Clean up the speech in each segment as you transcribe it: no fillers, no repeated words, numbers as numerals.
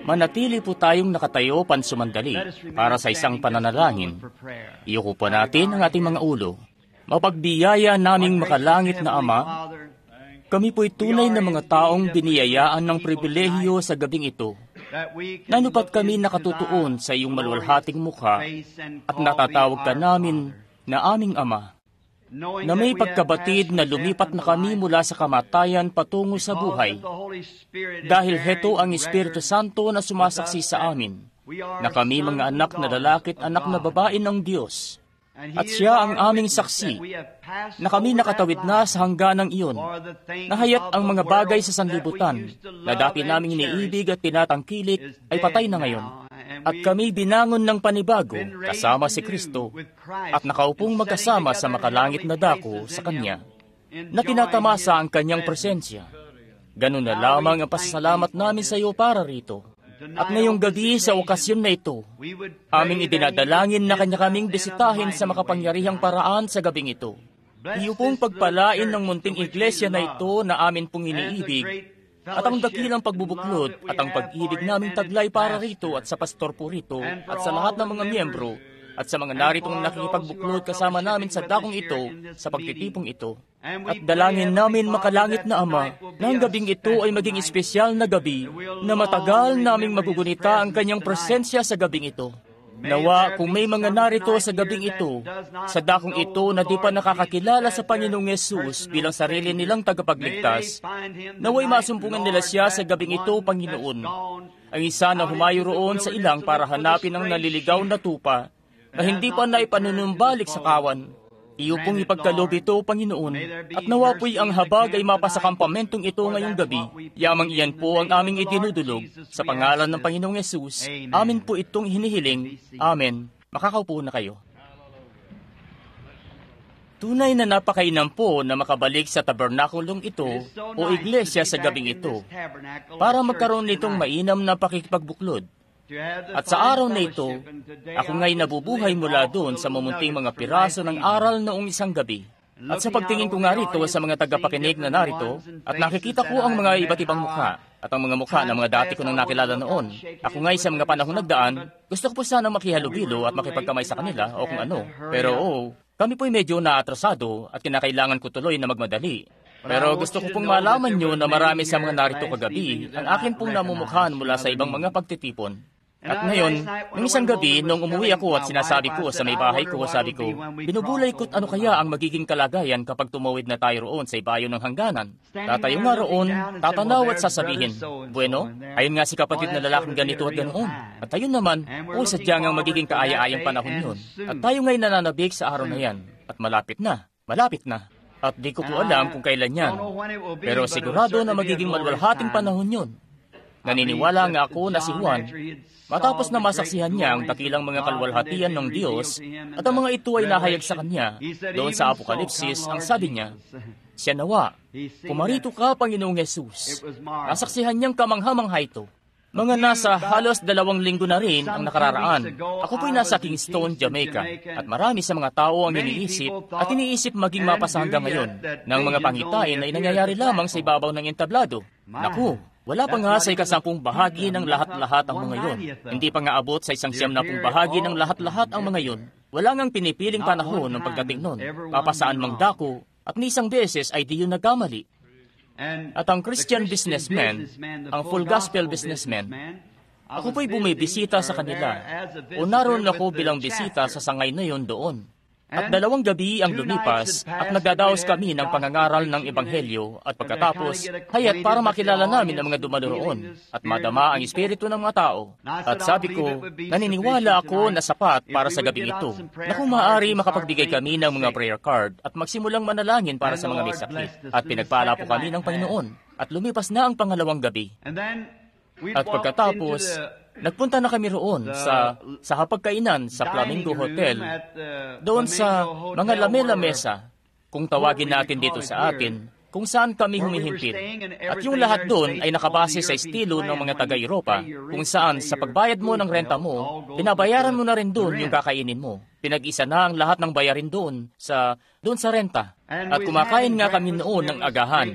Manatili po tayong nakatayo pansumandali para sa isang pananalangin. Iyuko po natin ang ating mga ulo. Mapagbiyaya naming makalangit na Ama, kami po'y tunay na mga taong biniyayaan ng pribilehiyo sa gabing ito. Nanupat kami nakatutuon sa iyong maluwalhating mukha at natatawag ka namin na aming Ama, na may pagkabatid na lumipat na kami mula sa kamatayan patungo sa buhay. Dahil heto ang Espiritu Santo na sumasaksi sa amin, na kami mga anak na lalaki at anak na babae ng Diyos. At siya ang aming saksi, na kami nakatawid na sa hangganang iyon, na hayat ang mga bagay sa sanlibutan, na dati naming iniibig at tinatangkilik, ay patay na ngayon. At kami binangon ng panibago kasama si Kristo at nakaupong magkasama sa makalangit na dako sa Kanya, na tinatamasa ang Kanyang presensya. Ganun na lamang ang pasasalamat namin sa iyo para rito. At ngayong gabi sa okasyon na ito, aming idinadalangin na Kanya kaming bisitahin sa makapangyarihang paraan sa gabing ito. Iyo pong pagpalain ng munting iglesia na ito na amin pong iniibig, at ang dakilang pagbubuklod at ang pag-ibig naming taglay para rito at sa pastor po rito at sa lahat ng mga miyembro at sa mga naritong nakikipagbuklod kasama namin sa dakong ito, sa pagtitipong ito. At dalangin namin makalangit na Ama na ang gabing ito ay maging espesyal na gabi na matagal naming magugunita ang Kanyang presensya sa gabing ito. Nawa, kung may mga narito sa gabing ito, sa dakong ito na di pa nakakakilala sa Panginoong Yesus bilang sarili nilang tagapagligtas, nawa'y masumpungan nila siya sa gabing ito, Panginoon. Ang isa na humayo roon sa ilang para hanapin ang naliligaw na tupa na hindi pa naipanunumbalik sa kawan. Iyo pong ipagkaloob ito, Panginoon, at nawa po'y ang habag ay mapasa kampamentong ito ngayong gabi. Yamang iyan po ang aming itinudulog. Sa pangalan ng Panginoong Yesus, amin po itong hinihiling. Amen. Makakaupo na kayo. Tunay na napakainam po na makabalik sa tabernakulong ito o iglesia sa gabing ito para magkaroon nitong mainam na pakikipagbuklod. At sa araw na ito, ako nga'y nabubuhay mula doon sa mamunting mga piraso ng aral noong isang gabi. At sa pagtingin ko nga rito sa mga tagapakinig na narito, at nakikita ko ang mga iba't ibang mukha, at ang mga mukha ng mga dati ko nang nakilala noon. Ako nga'y sa mga panahon nagdaan, gusto ko po sanang makihalubilo at makipagkamay sa kanila o kung ano. Pero kami po'y medyo naatrasado at kinakailangan ko tuloy na magmadali. Pero gusto ko pong malaman nyo na marami sa mga narito kagabi ang akin pong namumukhaan mula sa ibang mga pagtitipon. At ngayon, ng isang gabi, nung umuwi ako at sinasabi ko sa may bahay ko, sabi ko, binubulay ko't ano kaya ang magiging kalagayan kapag tumawid na tayo roon sa ibayo ng hangganan. Tatayo nga roon, tatanaw at sasabihin, bueno, ayun nga si kapatid na lalaking ganito at ganoon. At ayun naman, sadyang ang magiging kaaya-ayang panahon yun. At tayo nga'y nananabik sa araw na yan. At malapit na. At di ko po alam kung kailan yan. Pero sigurado na magiging maluwalhating panahon yun. Naniniwala nga ako na si Juan, matapos na masaksihan niya ang dakilang mga kaluwalhatian ng Diyos at ang mga ito ay nahayag sa kanya, doon sa Apokalipsis, ang sabi niya, siya nawa, pumarito ka, Panginoong Yesus. Nasaksihan niyang kamangha-mangha ito. Mga nasa halos 2 linggo na rin ang nakararaan. Ako po'y nasa Kingston, Jamaica, at marami sa mga tao ang iniisip maging mapasa hanggang ngayon ng mga pangitain ay nangyayari lamang sa ibabaw ng entablado. Naku, wala pa nga sa 10 bahagi ng lahat-lahat ang mga yon. Hindi pa nga abot sa 190 bahagi ng lahat-lahat ang mga yon. Wala ngang pinipiling panahon ng pagdating nun. Papasaan mang dako, at ni isang beses ay di yun nagkamali. At ang Christian businessman, ang full gospel businessman, ako po'y bumibisita sa kanila. O naroon ako bilang bisita sa sangay na yon doon. At 2 gabi ang lumipas at nagdadaos kami ng pangangaral ng Ebanghelyo at pagkatapos, hayat para makilala namin ang mga dumalo roon at madama ang espiritu ng mga tao. At sabi ko, naniniwala ako na sapat para sa gabing ito na kung maaari makapagbigay kami ng mga prayer card at magsimulang manalangin para sa mga may sakit. At pinagpala po kami ng Panginoon at lumipas na ang 2 gabing. At pagkatapos, nagpunta na kami roon sa hapagkainan sa Flamingo Hotel, doon sa mga lamesa, kung tawagin natin dito sa atin, kung saan kami humihimpit. At yung lahat doon ay nakabase sa estilo ng mga taga-Europa, kung saan sa pagbayad mo ng renta mo, binabayaran mo na rin doon yung kakainin mo. pinag-isa na ang lahat ng bayarin doon sa renta. At kumakain nga kami noon ng agahan.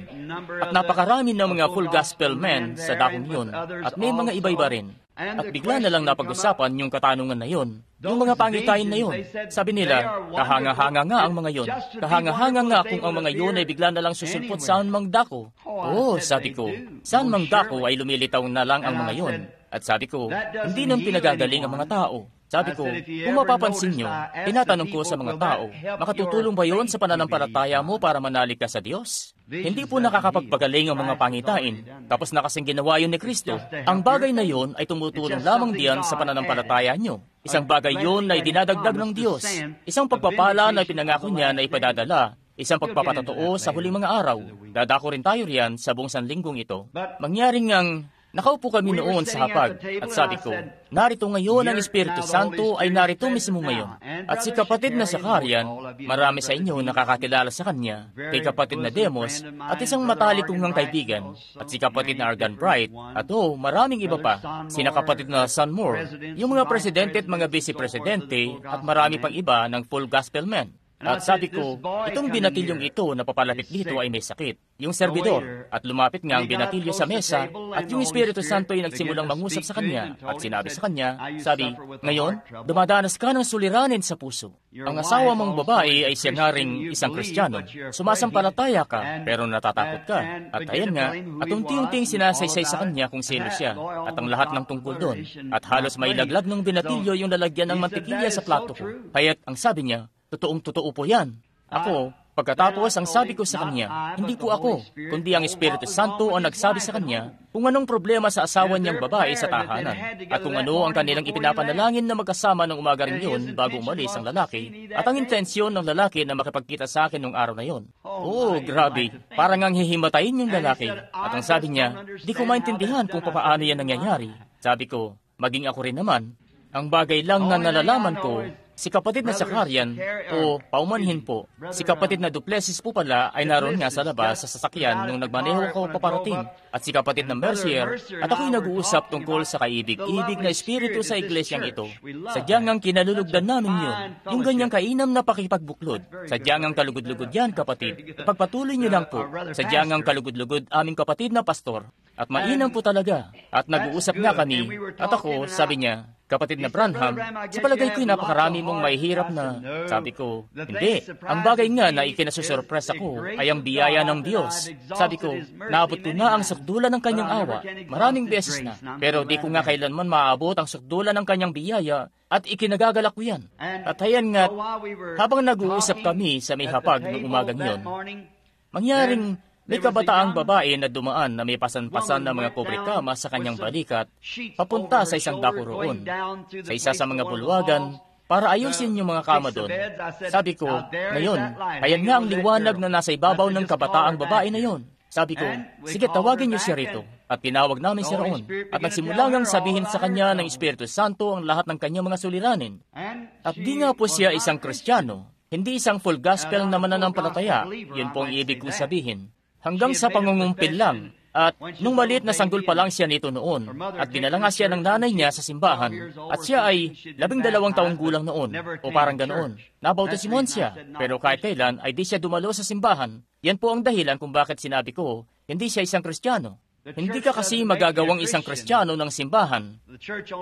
At napakarami ng mga full gospel men sa dakong yun. At may mga iba-iba rin. At bigla na lang napag-usapan yung katanungan na yun. Yung mga pangitain na yun. Sabi nila, kahanga-hanga nga ang mga yun. Kahanga-hanga nga kung ang mga yun ay bigla na lang susulpot saan mang dako. Oh, sabi ko, saan mang dako ay lumilitaw na lang ang mga yun. At sabi ko, hindi nang pinagagaling ang mga tao. Sabi ko, kung mapapansin nyo, tinatanong ko sa mga tao, makatutulong ba yon sa pananampalataya mo para manalig ka sa Diyos? Hindi po nakakapagpagaling ang mga pangitain, tapos na kasing ginawa yun ni Kristo. Ang bagay na yon ay tumutulong lamang diyan sa pananampalataya nyo. Isang bagay yon na idinadagdag ng Diyos. Isang pagpapala na pinangako niya na ipadadala. Isang pagpapatotoo sa huling mga araw. Dadako rin tayo riyan sa buong sanlinggong ito. Mangyaring ngang nakaupo kami noon sa hapag at sabi ko, narito ngayon ang Espiritu Santo ay narito mismo ngayon. At si kapatid na Sakarian, marami sa inyo nakakakilala sa kanya, kay kapatid na Demos at isang matalik kong kaibigan, at si kapatid na Argan Bright, at maraming iba pa, sina kapatid na Son Moore, yung mga presidente at mga vice-presidente at marami pang iba ng full gospel men. At sabi ko, itong binatilyong ito na papalapit dito ay may sakit. Yung servidor, at lumapit nga ang binatilyo sa mesa, at yung Espiritu Santo ay nagsimulang mangusap sa kanya, at sinabi sa kanya, sabi, ngayon, dumadanas ka ng suliranin sa puso. Ang asawa mong babae ay siya nga ring isang Kristiyano. Sumasampalataya ka, pero natatakot ka. At ayan nga, at unti-unting sinasaysay sa kanya kung sino siya, at ang lahat ng tungkol doon. At halos may laglag ng binatilyo yung lalagyan ng mantikilya sa plato ko. Kaya't ang sabi niya, totoong-totoo po yan. Ako, pagkatapos ang sabi ko sa kanya, hindi po ako, kundi ang Espiritu Santo ang nagsabi sa kanya kung anong problema sa asawa niyang babae sa tahanan at kung ano ang kanilang ipinapanalangin na magkasama ng umaga rin yun bago umalis ang lalaki at ang intensyon ng lalaki na makipagkita sa akin nung araw na yun. Oh, grabe, parang ang hihimatayin yung lalaki. At ang sabi niya, di ko maintindihan kung paano yan nangyayari. Sabi ko, maging ako rin naman. Ang bagay lang na nalalaman ko, si kapatid na Sakarian, o paumanhin po, si kapatid na Duplessis po pala ay naroon nga sa labas sa sasakyan nung nagmaneho ko paparating. At si kapatid na Mercier, at ako'y nag-uusap tungkol sa kaibig-ibig na espiritu sa iglesyang ito. Sadyang ang kinalulugdan namin yun, yung ganyang kainam na pakipagbuklod. Sadyang ang kalugod-lugod yan, kapatid. Pagpatuloy niyo lang po. Sadyang ang kalugod-lugod aming kapatid na pastor. At mainam po talaga. At nag-uusap nga kami, at ako, sabi niya, kapatid na Branham, sa palagay ko'y napakarami mong mahihirap na. Sabi ko, hindi. Ang bagay nga na ikinasusurpresa ko ay ang biyaya ng Diyos. Sabi ko, naabot ko na ang sukdulan ng kanyang awa. Maraming beses na. Pero di ko nga kailanman maaabot ang sukdulan ng kanyang biyaya at ikinagagalak ko yan. At ayan nga, habang nag-uusap kami sa may hapag ng umagang yun, mangyaring may kabataang babae na dumaan na may pasan-pasan na mga kobrekama sa kanyang balikat, papunta sa isang dako roon, sa isa sa mga bulwagan, para ayusin yung mga kama doon. Sabi ko, ngayon, ayan nga ang liwanag na nasa ibabaw ng kabataang babae na yon. Sabi ko, sige, tawagin niyo siya rito. At tinawag namin siya roon. At nagsimula ngang sabihin sa kanya ng Espiritu Santo ang lahat ng kanyang mga suliranin. At di nga po siya isang Kristiyano, hindi isang full gospel na mananampalataya. Yun po ang ibig kong sabihin. Hanggang sa pangungumpil lang. At nung maliit na sanggol pa lang siya nito noon, at dinala nga siya ng nanay niya sa simbahan, at siya ay 12 taong gulang noon, o parang ganoon. Nabautismuhan siya, pero kahit kailan ay di siya dumalo sa simbahan. Yan po ang dahilan kung bakit sinabi ko, hindi siya isang Kristiyano. Hindi ka kasi magagawang isang Kristiyano ng simbahan.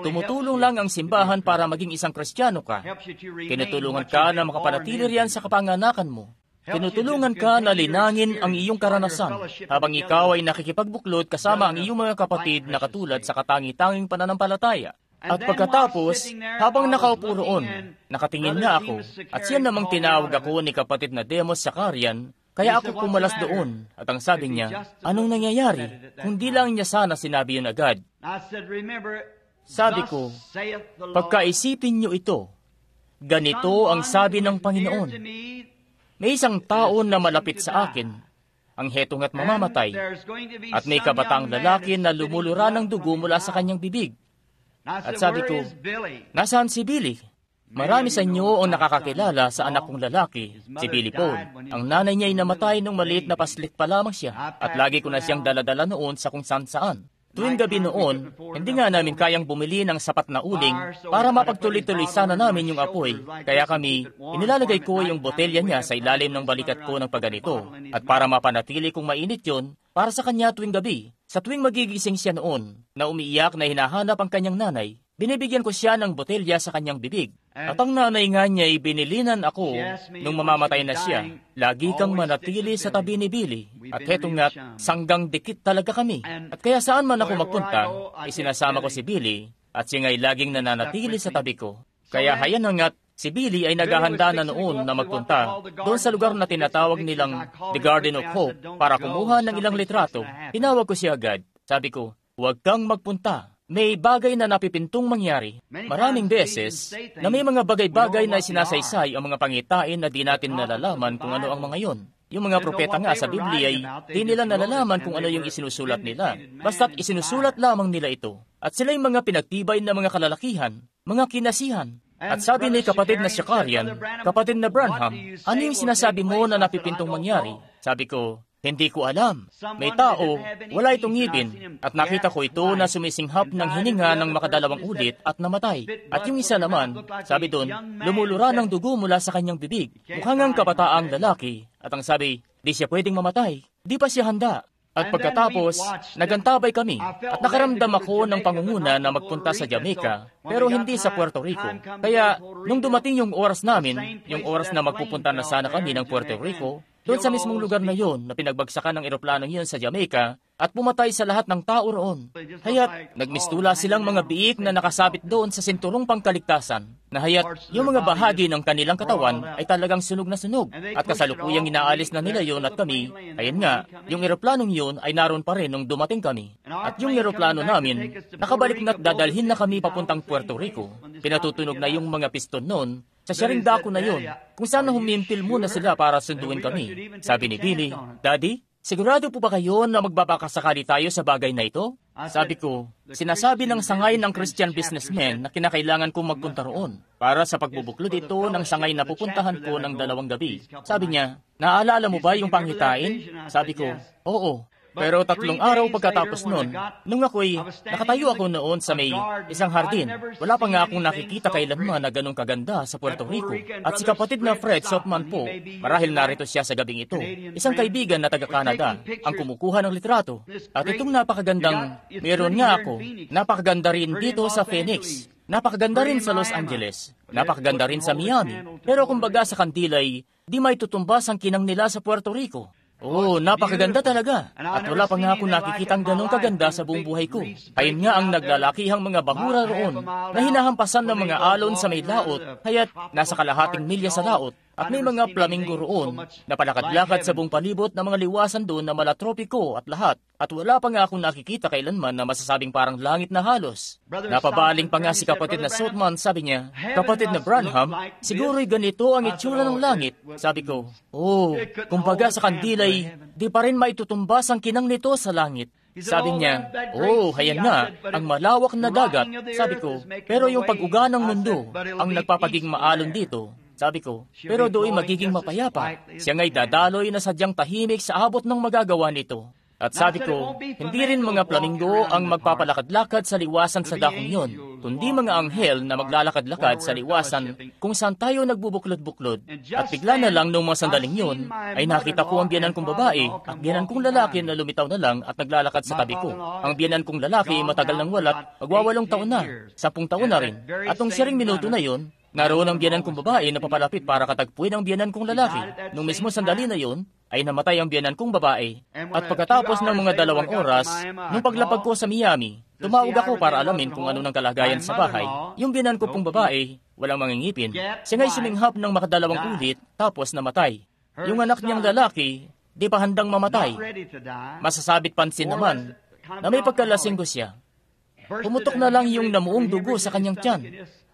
Tumutulong lang ang simbahan para maging isang Kristiyano ka. Tinutulungan ka na makapanatili riyan sa kapanganakan mo. Tinutulungan ka na linangin ang iyong karanasan habang ikaw ay nakikipagbuklod kasama ang iyong mga kapatid na katulad sa katangi-tanging pananampalataya. At pagkatapos, habang nakaupo roon, nakatingin nga ako at siya namang tinawag ako ni kapatid na Demos Sakarian, kaya ako pumalas doon at ang sabi niya, anong nangyayari? Kundi lang niya sana sinabi yun agad. Sabi ko, pagkaisipin niyo ito, ganito ang sabi ng Panginoon. May isang tao na malapit sa akin, ang hetong at mamamatay, at may kabataang lalaki na lumulura ng dugo mula sa kanyang bibig. At sabi ko, nasaan si Billy? Marami sa inyo ang nakakakilala sa anak kong lalaki, si Billy Paul. Ang nanay niya ay namatay nung maliit na paslit pa lamang siya, at lagi ko na siyang daladala noon sa kung saan-saan. Tuwing gabi noon, hindi nga namin kayang bumili ng sapat na uling para mapagtuloy-tuloy sana namin yung apoy. Kaya kami, inilalagay ko yung botelya niya sa ilalim ng balikat ko ng pagganito. At para mapanatili kung mainit yon, para sa kanya tuwing gabi, sa tuwing magigising siya noon, na umiiyak na hinahanap ang kanyang nanay, binibigyan ko siya ng botelya sa kanyang bibig. At ang nanay nga niya ay binilinan ako nung mamamatay na siya. Lagi kang manatili sa tabi ni Billy. At heto nga't sanggang dikit talaga kami. At kaya saan man ako magpunta, isinasama ko si Billy at siya nga'y laging nananatili sa tabi ko. Kaya hayan na nga't si Billy ay naghahanda na noon na magpunta doon sa lugar na tinatawag nilang The Garden of Hope para kumuha ng ilang litrato. Tinawag ko siya agad. Sabi ko, huwag kang magpunta. May bagay na napipintong mangyari. Maraming beses na may mga bagay-bagay na sinasaysay ang mga pangitain na di natin nalalaman kung ano ang mga yon. Yung mga propeta nga sa Biblia ay di nila nalalaman kung ano yung isinusulat nila. Basta't isinusulat lamang nila ito. At sila yung mga pinagtibay na mga kalalakihan, mga kinasihan. At sabi ni kapatid na Shakarian, kapatid na Branham, ano yung sinasabi mo na napipintong mangyari? Sabi ko, hindi ko alam. May tao, wala itong ngipin, at nakita ko ito na sumisinghap ng hininga ng makadalawang ulit at namatay. At yung isa naman, sabi doon, lumulura ng dugo mula sa kanyang bibig. Mukhang ang kabataang lalaki. At ang sabi, di siya pwedeng mamatay. Di pa siya handa. At pagkatapos, nagantabay kami at nakaramdam ako ng pangunguna na magpunta sa Jamaica, pero hindi sa Puerto Rico. Kaya, nung dumating yung oras namin, yung oras na magpupunta na sana kami ng Puerto Rico, doon sa mismong lugar na yon na pinagbagsakan ng eroplanong yun sa Jamaica at pumatay sa lahat ng tao roon. Haya't nagmistula silang mga biik na nakasabit doon sa sinturong pangkaligtasan. Na haya't yung mga bahagi ng kanilang katawan ay talagang sunog na sunog. At kasalukuyang inaalis na nila yon at kami, ayun nga, yung eroplanong yun ay naroon pa rin nung dumating kami. At yung eroplano namin, nakabalik na't dadalhin na kami papuntang Puerto Rico. Pinatutunog na yung mga piston noon sa sharing dako na yon, kung saan humimpil muna sila para sunduin kami. Sabi ni Billy, Daddy, sigurado po ba kayo na magbabakasakali tayo sa bagay na ito? Sabi ko, sinasabi ng sangay ng Christian businessman na kinakailangan kong magpunta roon para sa pagbubuklod ito ng sangay na pupuntahan ko ng 2 gabi. Sabi niya, naaalala mo ba yung panghitain? Sabi ko, oo. Pero 3 araw pagkatapos nun, nung ako'y nakatayo ako noon sa may isang hardin, wala pa nga akong nakikita kailanman na ganun kaganda sa Puerto Rico. At si kapatid na Fred Softman po, marahil narito siya sa gabing ito, isang kaibigan na taga-Canada, ang kumukuha ng litrato. At itong napakagandang, meron nga ako, napakaganda rin dito sa Phoenix. Napakaganda rin sa Los Angeles. Napakaganda rin sa Miami. Pero kumbaga sa kandilay, di may tutumbas ang kinang nila sa Puerto Rico. Oo, napakaganda talaga. At wala pa nga akong nakikitang ganong kaganda sa buong buhay ko. Ayun nga ang naglalakihang mga bahura roon na hinahampasan ng mga alon sa may laot, kaya't nasa kalahating milya sa laot. At may mga flamingo roon na palakad-lakad sa buong palibot na mga liwasan doon na malatropiko at lahat. At wala pa nga akong nakikita kailanman na masasabing parang langit na halos. Napabaling pa nga si kapatid na Soutman, sabi niya, kapatid na Branham, siguro'y ganito ang itsura ng langit. Sabi ko, kumbaga sa kandilay, di pa rin maitutumbas ang kinang nito sa langit. Sabi niya, hayan nga, ang malawak na dagat. Sabi ko, pero yung pag-uga ng mundo, ang nagpapaging maalon dito. Sabi ko, pero do'y magiging mapayapa. Siya nga'y dadaloy na sadyang tahimik sa abot ng magagawa nito. At sabi ko, hindi rin mga flamingo ang magpapalakad-lakad sa liwasan sa dakong yon, kundi mga anghel na maglalakad-lakad sa liwasan kung saan tayo nagbubuklod-buklod. At bigla na lang noong mga sandaling yon, ay nakita ko ang biyanan kong babae at biyanan kong lalaki na lumitaw na lang at naglalakad sa tabi ko. Ang biyanan kong lalaki matagal nang walat, magwawalong taon na, 10 taon na rin. At nung siring minuto na yon, naroon ang biyanan kong babae na papalapit para katagpuin ang biyanan kong lalaki. Nung mismo sandali na yon, ay namatay ang biyanan kong babae. At pagkatapos ng mga 2 oras, nung paglapag ko sa Miami, tumawag ako para alamin kung ano ng kalagayan sa bahay. Yung biyanan ko pong babae, walang mangingipin. Siya nga'y suminghap ng makadalawang ulit, tapos namatay. Yung anak niyang lalaki, di pa handang mamatay. Masasabit pansin naman na may pagkalasinggo siya. Pumutok na lang yung namuong dugo sa kanyang tiyan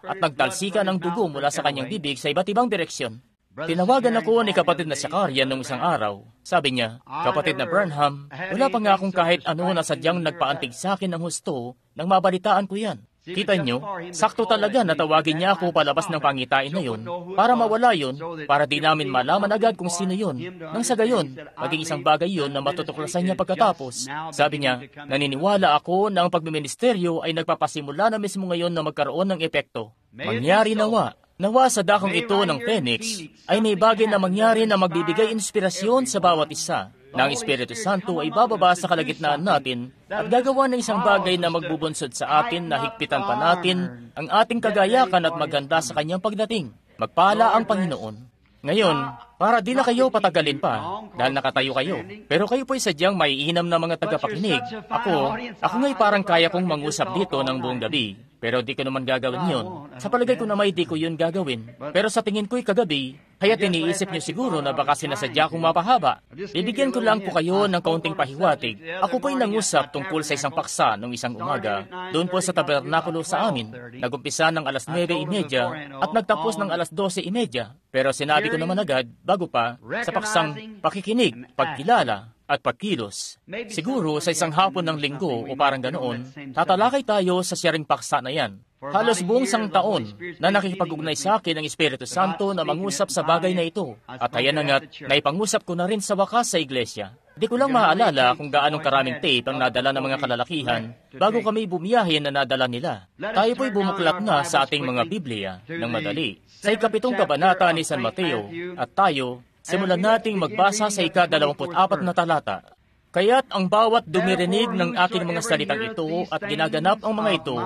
at nagtalsika ng dugo mula sa kanyang bibig sa iba't ibang direksyon. Tinawagan ako ni kapatid na Shakarian nung isang araw. Sabi niya, kapatid na Branham, wala pa nga akong kahit ano na sadyang nagpaantig sa akin ng husto nang mabalitaan ko yan. Kita nyo, sakto talaga na tawagin niya ako palabas ng pangitain na yun, para mawala yun, para di namin malaman agad kung sino yun. Nang sa gayon, maging isang bagay yun na matutuklasan niya pagkatapos. Sabi niya, naniniwala ako na ang pagmiministeryo ay nagpapasimula na mismo ngayon na magkaroon ng epekto. Mangyari nawa. Nawa sa dakong ito ng Phoenix ay may bagay na mangyari na magbibigay inspirasyon sa bawat isa, na ang Espiritu Santo ay bababa sa kalagitnaan natin at gagawa ng isang bagay na magbubunsod sa atin na higpitan pa natin ang ating kagayakan at maganda sa kanyang pagdating. Magpala ang Panginoon. Ngayon, para di na kayo patagalin pa, dahil nakatayo kayo, pero kayo po'y sadyang maiinam na mga tagapakinig. Ako nga'y parang kaya kong mangusap dito ng buong gabi, pero di ko naman gagawin yun. Sa palagay ko na may di ko yun gagawin. Pero sa tingin ko'y kagabi, kaya tiniisip niyo siguro na baka sinasadya kong mapahaba. Bibigyan ko lang po kayo ng kaunting pahiwatig. Ako po'y nangusap tungkol sa isang paksa nung isang umaga, doon po sa tabernakulo sa amin. Nagumpisa ng alas 9:30 at nagtapos ng alas 12:30. Pero sinabi ko naman agad, bago pa, sa paksang pakikinig, pagkilala, at pagkilos. Siguro sa isang hapon ng linggo o parang ganoon, tatalakay tayo sa siyaring paksa na yan. Halos buong isang taon na nakikipag-ugnay sa akin ang Espiritu Santo na mangusap sa bagay na ito. At ayan na nga't naipangusap ko na rin sa wakas sa iglesia. Di ko lang maaalala kung gaanong karaming tape ang nadala ng mga kalalakihan bago kami bumiyahe na nadala nila. Tayo po'y bumuklat na sa ating mga Biblia ng madali. Sa 7 kabanata ni San Mateo at tayo, simulan nating magbasa sa 24 na talata. Kaya't ang bawat dumirinig ng aking mga salitang ito at ginaganap ang mga ito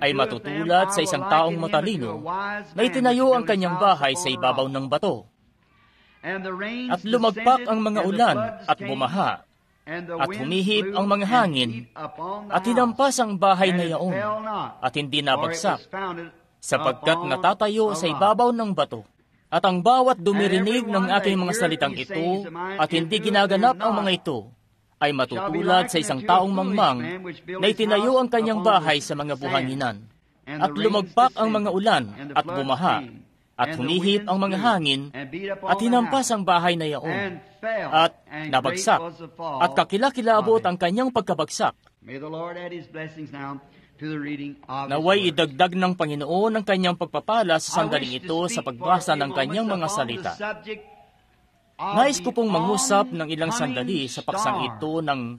ay matutulad sa isang taong matalino na itinayo ang kanyang bahay sa ibabaw ng bato. At lumagpak ang mga ulan at bumaha, at humihip ang mga hangin, at hinampas ang bahay na yaon, at hindi nabagsak, sapagkat natatayo sa ibabaw ng bato. At ang bawat dumirinig ng aking mga salitang ito at hindi ginaganap ang mga ito, ay matutulad sa isang taong mangmang na itinayo ang kanyang bahay sa mga buhanginan. At lumagpak ang mga ulan at bumaha, at humihip ang mga hangin, at hinampas ang bahay na yaon, at nabagsak, at kakilakilabot ang kanyang pagkabagsak. Naway idagdag ng Panginoon ang kanyang pagpapala sa sandaling ito sa pagbasa ng kanyang mga salita. Nais ko pong mangusap ng ilang sandali sa paksang ito ng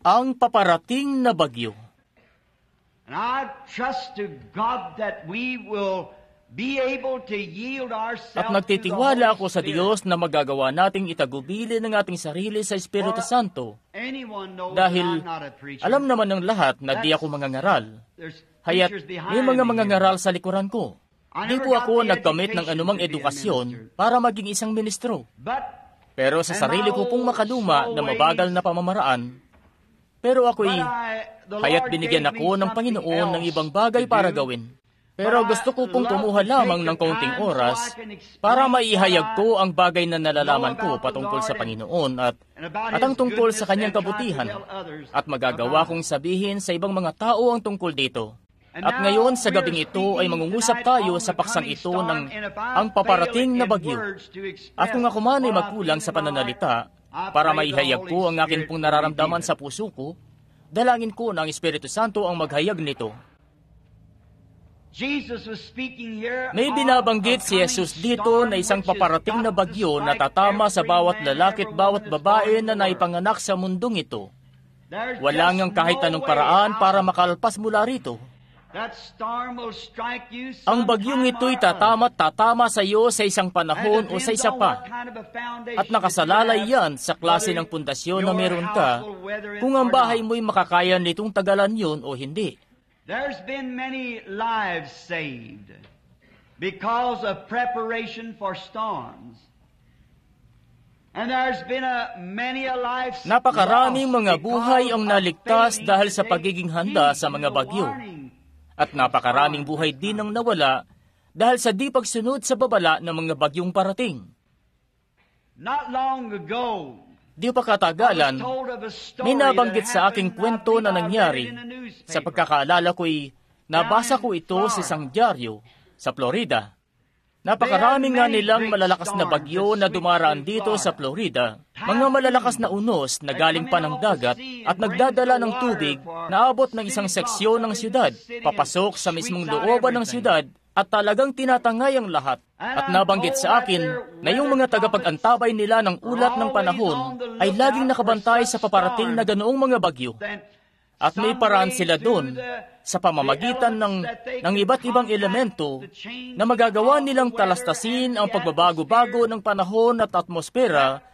ang paparating na bagyo. And I trust to God that we will be able to yield ourselves At nagtitiwala ako sa Diyos na magagawa nating itagubili ng ating sarili sa Espiritu Santo. Dahil alam naman ng lahat na di ako mangangaral. Haya't may mga mangangaral sa likuran ko. Di po ako nagkamit ng anumang edukasyon para maging isang ministro. Pero sa sarili ko pong makaluma na mabagal na pamamaraan, pero ako'y kaya't binigyan ako ng Panginoon ng ibang bagay para gawin. Pero gusto ko pong kumuha lamang ng kaunting oras para maihayag ko ang bagay na nalalaman ko patungkol sa Panginoon at ang tungkol sa kanyang kabutihan. At magagawa kong sabihin sa ibang mga tao ang tungkol dito. At ngayon sa gabing ito ay mangungusap tayo sa paksang ito ng ang paparating na bagyo. At kung ako man ay magkulang sa pananalita, para maihayag ko ang akin pong nararamdaman sa puso ko, dalangin ko na ang Espiritu Santo ang maghayag nito. May binabanggit si Jesus dito na isang paparating na bagyo na tatama sa bawat lalaki at bawat babae na naipanganak sa mundong ito. Wala ngang kahit anong paraan para makalpas mula rito. Ang bagyong ito'y tatama sa iyo sa isang panahon o sa isa pa. At nakasalalay yan sa klase ng pundasyon na meron ka kung ang bahay mo'y makakaya nitong tagalan yun o hindi. There's been many lives saved because of preparation for storms. And there's been many a life Napakaraming mga buhay ang naligtas dahil sa pagiging handa sa mga bagyo. At napakaraming buhay din ang nawala dahil sa di pagsunod sa babala ng mga bagyong parating. Not long ago, di pa katagalan, may nabanggit sa aking kwento na nangyari. Sa pagkakaalala ko'y nabasa ko ito sa isang dyaryo sa Florida. Napakarami nga nilang malalakas na bagyo na dumaraan dito sa Florida. Mga malalakas na unos na galing pa ng dagat at nagdadala ng tubig na abot ng isang seksyon ng siyudad, papasok sa mismong looban ng siyudad at talagang tinatangay ang lahat. At nabanggit sa akin na yung mga tagapag-antabay nila ng ulat ng panahon ay laging nakabantay sa paparating na ganoong mga bagyo. At may paraan sila doon sa pamamagitan ng iba't ibang elemento na magagawa nilang talastasin ang pagbabago-bago ng panahon at atmosfera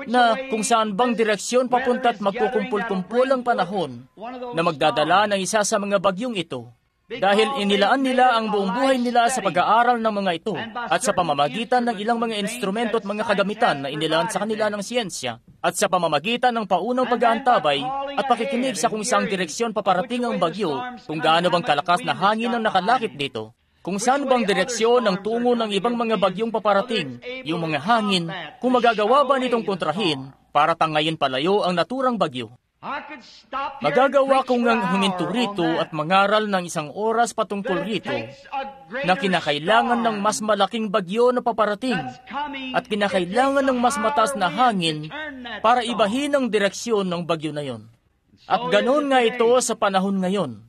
na kung saan bang direksyon papunta at magkukumpul-kumpul ang panahon na magdadala ng isa sa mga bagyong ito. Dahil inilaan nila ang buong buhay nila sa pag-aaral ng mga ito at sa pamamagitan ng ilang mga instrumento at mga kagamitan na inilaan sa kanila ng siyensya at sa pamamagitan ng paunang pag-aantabay at pakikinig sa kung saang direksyon paparating ang bagyo, kung gaano bang kalakas na hangin ang nakalakip dito, kung saan bang direksyon ang tungo ng ibang mga bagyong paparating, yung mga hangin, kung magagawa ba nitong kontrahin para tangayin palayo ang naturang bagyo. Magagawa kong ang huminto rito at mangaral ng isang oras patungkol rito na kinakailangan ng mas malaking bagyo na paparating at kinakailangan ng mas mataas na hangin para ibahin ang direksyon ng bagyo na yon. At ganoon nga ito sa panahon ngayon.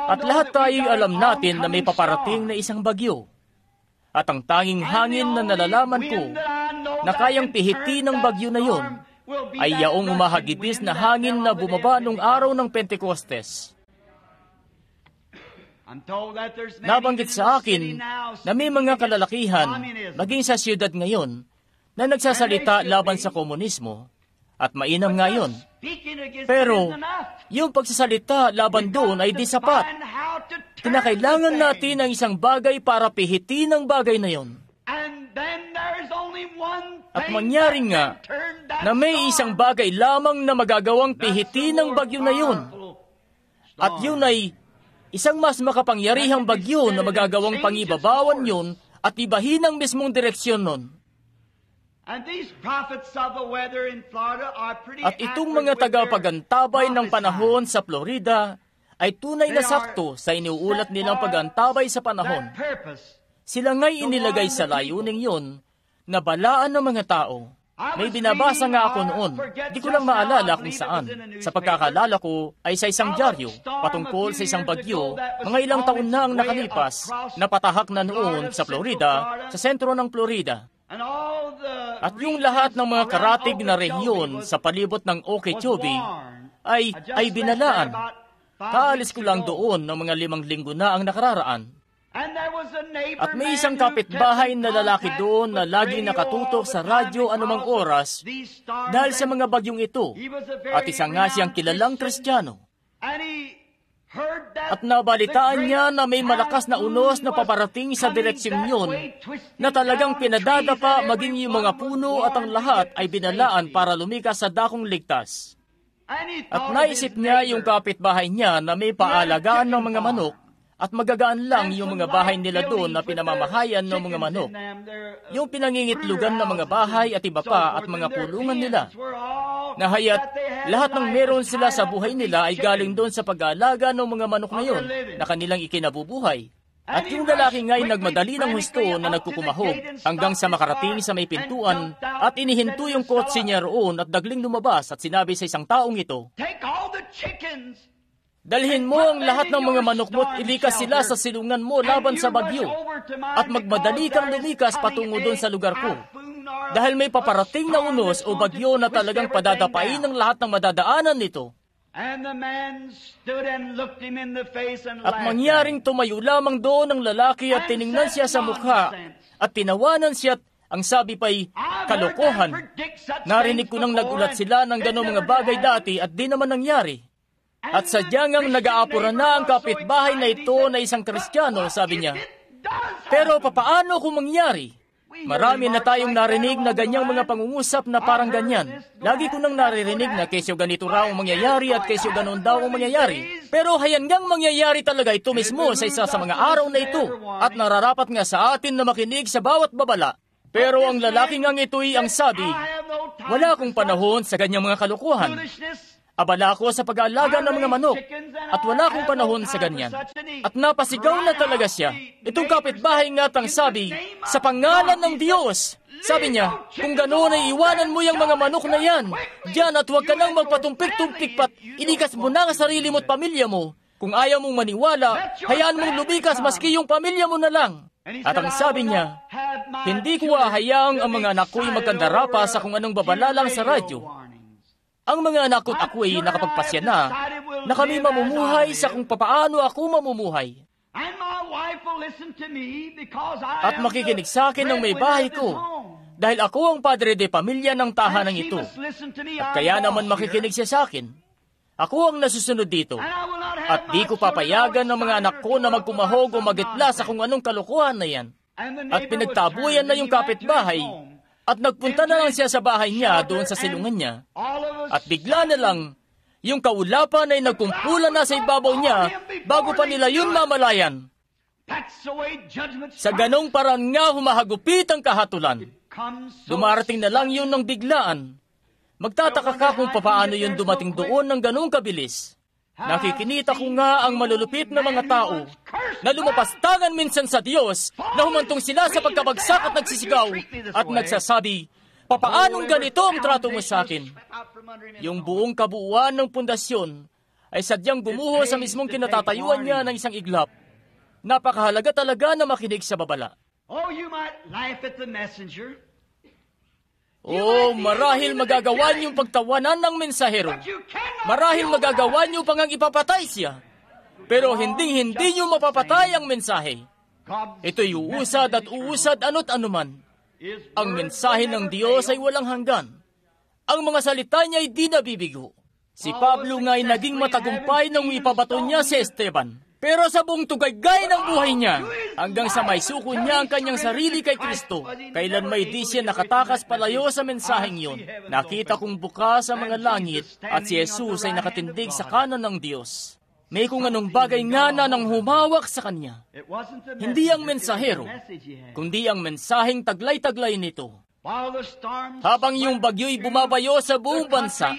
At lahat tayo'y alam natin na may paparating na isang bagyo. At ang tanging hangin na nalalaman ko na kayang pihitin ng bagyo na yon ay yaong umahagibis na hangin na bumaba nung araw ng Pentecostes. Nabanggit sa akin na may mga kalalakihan, maging sa siyudad ngayon, na nagsasalita laban sa komunismo, at mainam nga yun. Pero, yung pagsasalita laban doon ay di sapat. Kinakailangan natin ang isang bagay para pihitin ang bagay na yon. At mangyari nga na may isang bagay lamang na magagawang pihitin ng bagyo na yun. At yun ay isang mas makapangyarihang bagyo na magagawang pangibabawan yun at ibahin ang mismong direksyon nun. At itong mga tagapagantabay ng panahon sa Florida ay tunay na sakto sa iniuulat nilang pagantabay sa panahon. Sila nga'y inilagay sa layuning yun na balaan ng mga tao. May binabasa nga ako noon. Di ko lang maalala kung saan. Sa pagkakalala ko ay sa isang dyaryo patungkol sa isang bagyo, mga ilang taon na ang nakalipas, napatahak na noon sa Florida, sa sentro ng Florida. At yung lahat ng mga karatig na rehiyon sa palibot ng Okeechobee ay binalaan. Kaalis ko lang doon ng mga 5 linggo na ang nakararaan. At may isang kapitbahay na lalaki doon na laging nakatutok sa radyo anumang oras dahil sa mga bagyong ito. At isa nga siyang kilalang Kristiyano. At nabalitaan niya na may malakas na unos na paparating sa direksyon yun na talagang pinadadapa maging yung mga puno at ang lahat ay binalaan para lumikas sa dakong ligtas. At naisip niya yung kapitbahay niya na may paalagaan ng mga manok at magagaan lang yung mga bahay nila doon na pinamamahayan ng mga manok. Yung pinangingitlugan ng mga bahay at iba pa at mga pulungan nila. Nahayat, lahat ng meron sila sa buhay nila ay galing doon sa pag-aalaga ng mga manok na yun na kanilang ikinabubuhay. At yung lalaki nga'y nagmadali ng husto na nagkukumahog hanggang sa makarating sa may pintuan at inihinto yung kotse niya roon at dagling lumabas at sinabi sa isang taong ito, "Dalhin mo ang lahat ng mga manok mo at ilikas sila sa silungan mo laban sa bagyo at magmadali kang lumikas patungo doon sa lugar ko. Dahil may paparating na unos o bagyo na talagang padadapain ng lahat ng madadaanan nito." At mangyaring tumayo lamang doon ang lalaki at tiningnan siya sa mukha at tinawanan siya at ang sabi pa'y, "Kalokohan. Narinig ko nang nagulat sila ng gano'ng mga bagay dati at di naman nangyari." At sadyang ang nag-aapura na ang kapitbahay na ito na isang Kristiyano, sabi niya. Pero papaano kung mangyari? Marami na tayong narinig na ganyang mga pangungusap na parang ganyan. Lagi ko nang naririnig na kesyo ganito raw ang mangyayari at kesyo ganon daw ang mangyayari. Pero hayangang mangyayari talaga ito mismo sa isa sa mga araw na ito. At nararapat nga sa atin na makinig sa bawat babala. Pero ang lalaking ang ito'y ang sabi, "Wala akong panahon sa ganyang mga kalukuhan. Abala ako sa pag-aalaga ng mga manok at wala akong panahon sa ganyan. At napasigaw na talaga siya. Itong kapitbahay ngatang sabi, sa pangalan ng Diyos. Sabi niya, kung ganoon ay iwanan mo yung mga manok na yan. Diyan at huwag ka nang magpatumpik-tumpik pat ilikas mo na ang sarili mo at pamilya mo. Kung ayaw mong maniwala, hayaan mong lumikas maski yung pamilya mo na lang. At ang sabi niya, hindi ko hahayaang ang mga anak ko'y magkandara pa sa kung anong babala lang sa radyo. Ang mga anak ko't ako ay nakapagpasya na kami mamumuhay sa kung papaano ako mamumuhay. At makikinig sa akin ng may bahay ko, dahil ako ang padre de pamilya ng tahanan ito. At kaya naman makikinig siya sa akin. Ako ang nasusunod dito. At di ko papayagan ng mga anak ko na magkumahog o magitla sa kung anong kalokohan na yan. At pinagtabuyan na yung kapitbahay, at nagpunta na lang siya sa bahay niya doon sa silungan niya. At bigla na lang, yung kaulapan ay nagkumpulan na sa ibabaw niya bago pa nila yun mamalayan. Sa ganong paraan nga humahagupit ang kahatulan. Dumarating na lang yun ng biglaan. Magtataka ka kung paano yun dumating doon ng ganong kabilis. Nakikinita ko nga ang malulupit na mga tao na lumapastangan minsan sa Diyos na humantong sila sa pagkabagsak at nagsisigaw at nagsasabi, papaanong ganito ang trato mo sa akin? Yung buong kabuuan ng pundasyon ay sadyang gumuho sa mismong kinatatayuan niya ng isang iglap. Napakahalaga talaga na makinig sa babala. Marahil magagawa niyong pagtawanan ng mensahero. Marahil magagawa niyo pang ang ipapatay siya. Pero hindi niyo mapapatay ang mensahe. Ito'y uusad at uusad ano't anuman. Ang mensahe ng Diyos ay walang hanggan. Ang mga salita niya ay di nabibigo. Si Pablo nga ay naging matagumpay nang ipabato niya si Esteban. Pero sa buong tugaygay ng buhay niya, hanggang sa may suko niya ang kanyang sarili kay Kristo, kailan may di siya nakatakas palayo sa mensaheng yun. Nakita kong bukas sa mga langit at si Jesus ay nakatindig sa kanan ng Diyos. May kung anong bagay nga na nang humawak sa kanya. Hindi ang mensahero, kundi ang mensaheng taglay-taglay nito. Habang yung bagyo'y bumabayo sa buong bansa,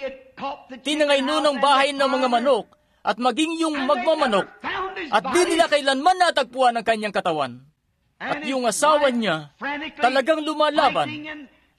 tinangay nun ang bahay ng mga manok at maging yung magmamanok at di nila kailanman natagpuan ang kanyang katawan. At yung asawa niya talagang lumalaban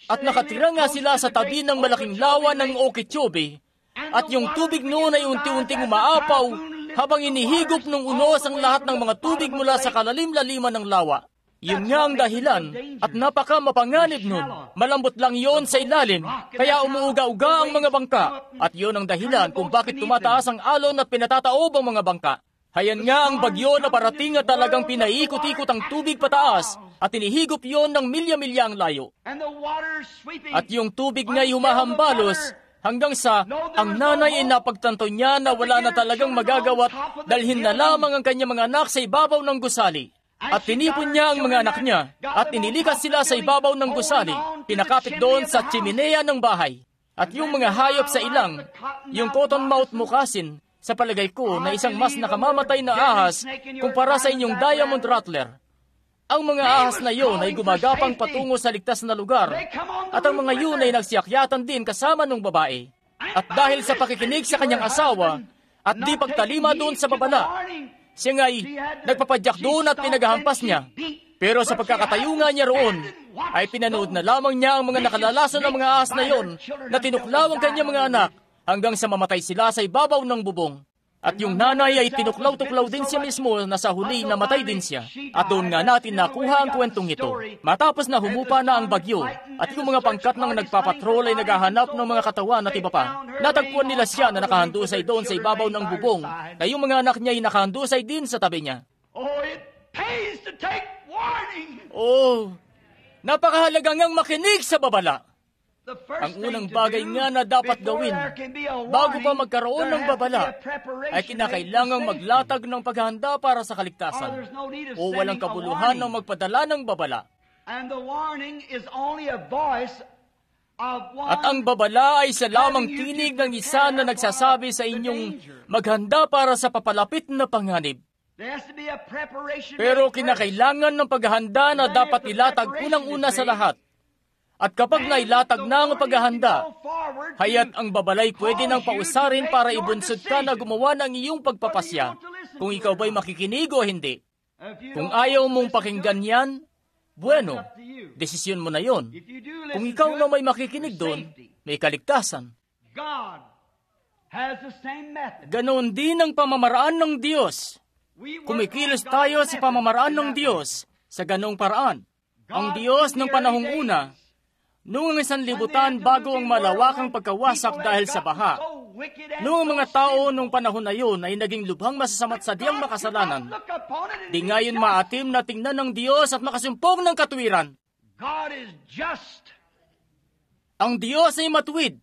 at nakatira nga sila sa tabi ng malaking lawa ng Okeechobee at yung tubig noon ay unti-unting umaapaw habang inihigop ng unos ang lahat ng mga tubig mula sa kalalim-laliman ng lawa. Yun nga ang dahilan at napaka mapanganib nun. Malambot lang yon sa ilalim, kaya umuuga-uga ang mga bangka. At yun ang dahilan kung bakit tumataas ang alon at pinatataob ang mga bangka. Hayan nga ang bagyo na parating at talagang pinaikot-ikot ang tubig pataas at inihigop yon ng milya-milya ang layo. At yung tubig nga'y humahambalos hanggang sa ang nanay ay napagtanto niya na wala na talagang magagawat dalhin na lamang ang kanyang mga anak sa ibabaw ng gusali. At tinipon niya ang mga anak niya at inilikas sila sa ibabaw ng gusali, pinakapit doon sa chimenea ng bahay. At yung mga hayop sa ilang, yung cottonmouth moccasin, sa palagay ko na isang mas nakamamatay na ahas kumpara sa inyong diamond rattler. Ang mga ahas na yon ay gumagapang patungo sa ligtas na lugar at ang mga yun ay nagsiakyatan din kasama ng babae. At dahil sa pakikinig sa kanyang asawa at di pagtalima doon sa babala, siya nga'y nagpapadyak doon at pinagahampas niya. Pero sa pagkakatayo nga niya roon, ay pinanood na lamang niya ang mga nakalalason ng mga ahas na yon na tinuklaw ang kanyang mga anak hanggang sa mamatay sila sa ibabaw ng bubong. At yung nanay ay tinuklaw-tuklaw din siya mismo na sa huli namatay din siya. At doon nga natin nakuha ang kwentong ito. Matapos na humupa na ang bagyo at yung mga pangkat ng nagpapatrol ay naghahanap ng mga katawan at iba pa, natagpuan nila siya na nakahandusay doon sa ibabaw ng bubong na yung mga anak niya ay nakahandusay din sa tabi niya. Napakahalaga ngang makinig sa babala. Ang unang bagay nga na dapat gawin bago pa magkaroon ng babala ay kinakailangang maglatag ng paghahanda para sa kaligtasan o walang kabuluhan ng magpadala ng babala. At ang babala ay sa lamang tinig ng isa na nagsasabi sa inyong maghanda para sa papalapit na panganib. Pero kinakailangan ng paghahanda na dapat ilatag unang-una sa lahat At kapag nailatag na ang paghahanda, haya't ang babalay pwede nang pausarin para ibunsod ka na gumawa ng iyong pagpapasya, kung ikaw ba'y makikinig o hindi. Kung ayaw mong pakinggan yan, bueno, desisyon mo na yon. Kung ikaw na may makikinig doon, may kaligtasan. Ganoon din ang pamamaraan ng Diyos. Kumikilos tayo sa pamamaraan ng Diyos sa ganong paraan. Ang Diyos ng panahong una, noong 1,000 bago ang malawakang pagkawasak dahil sa baha, noong mga tao nung panahon na yun ay naging lubhang masasama't sadyang makasalanan, di ngayon maatim na tingnan ng Diyos at makasumpong ng katuwiran. Ang Diyos ay matuwid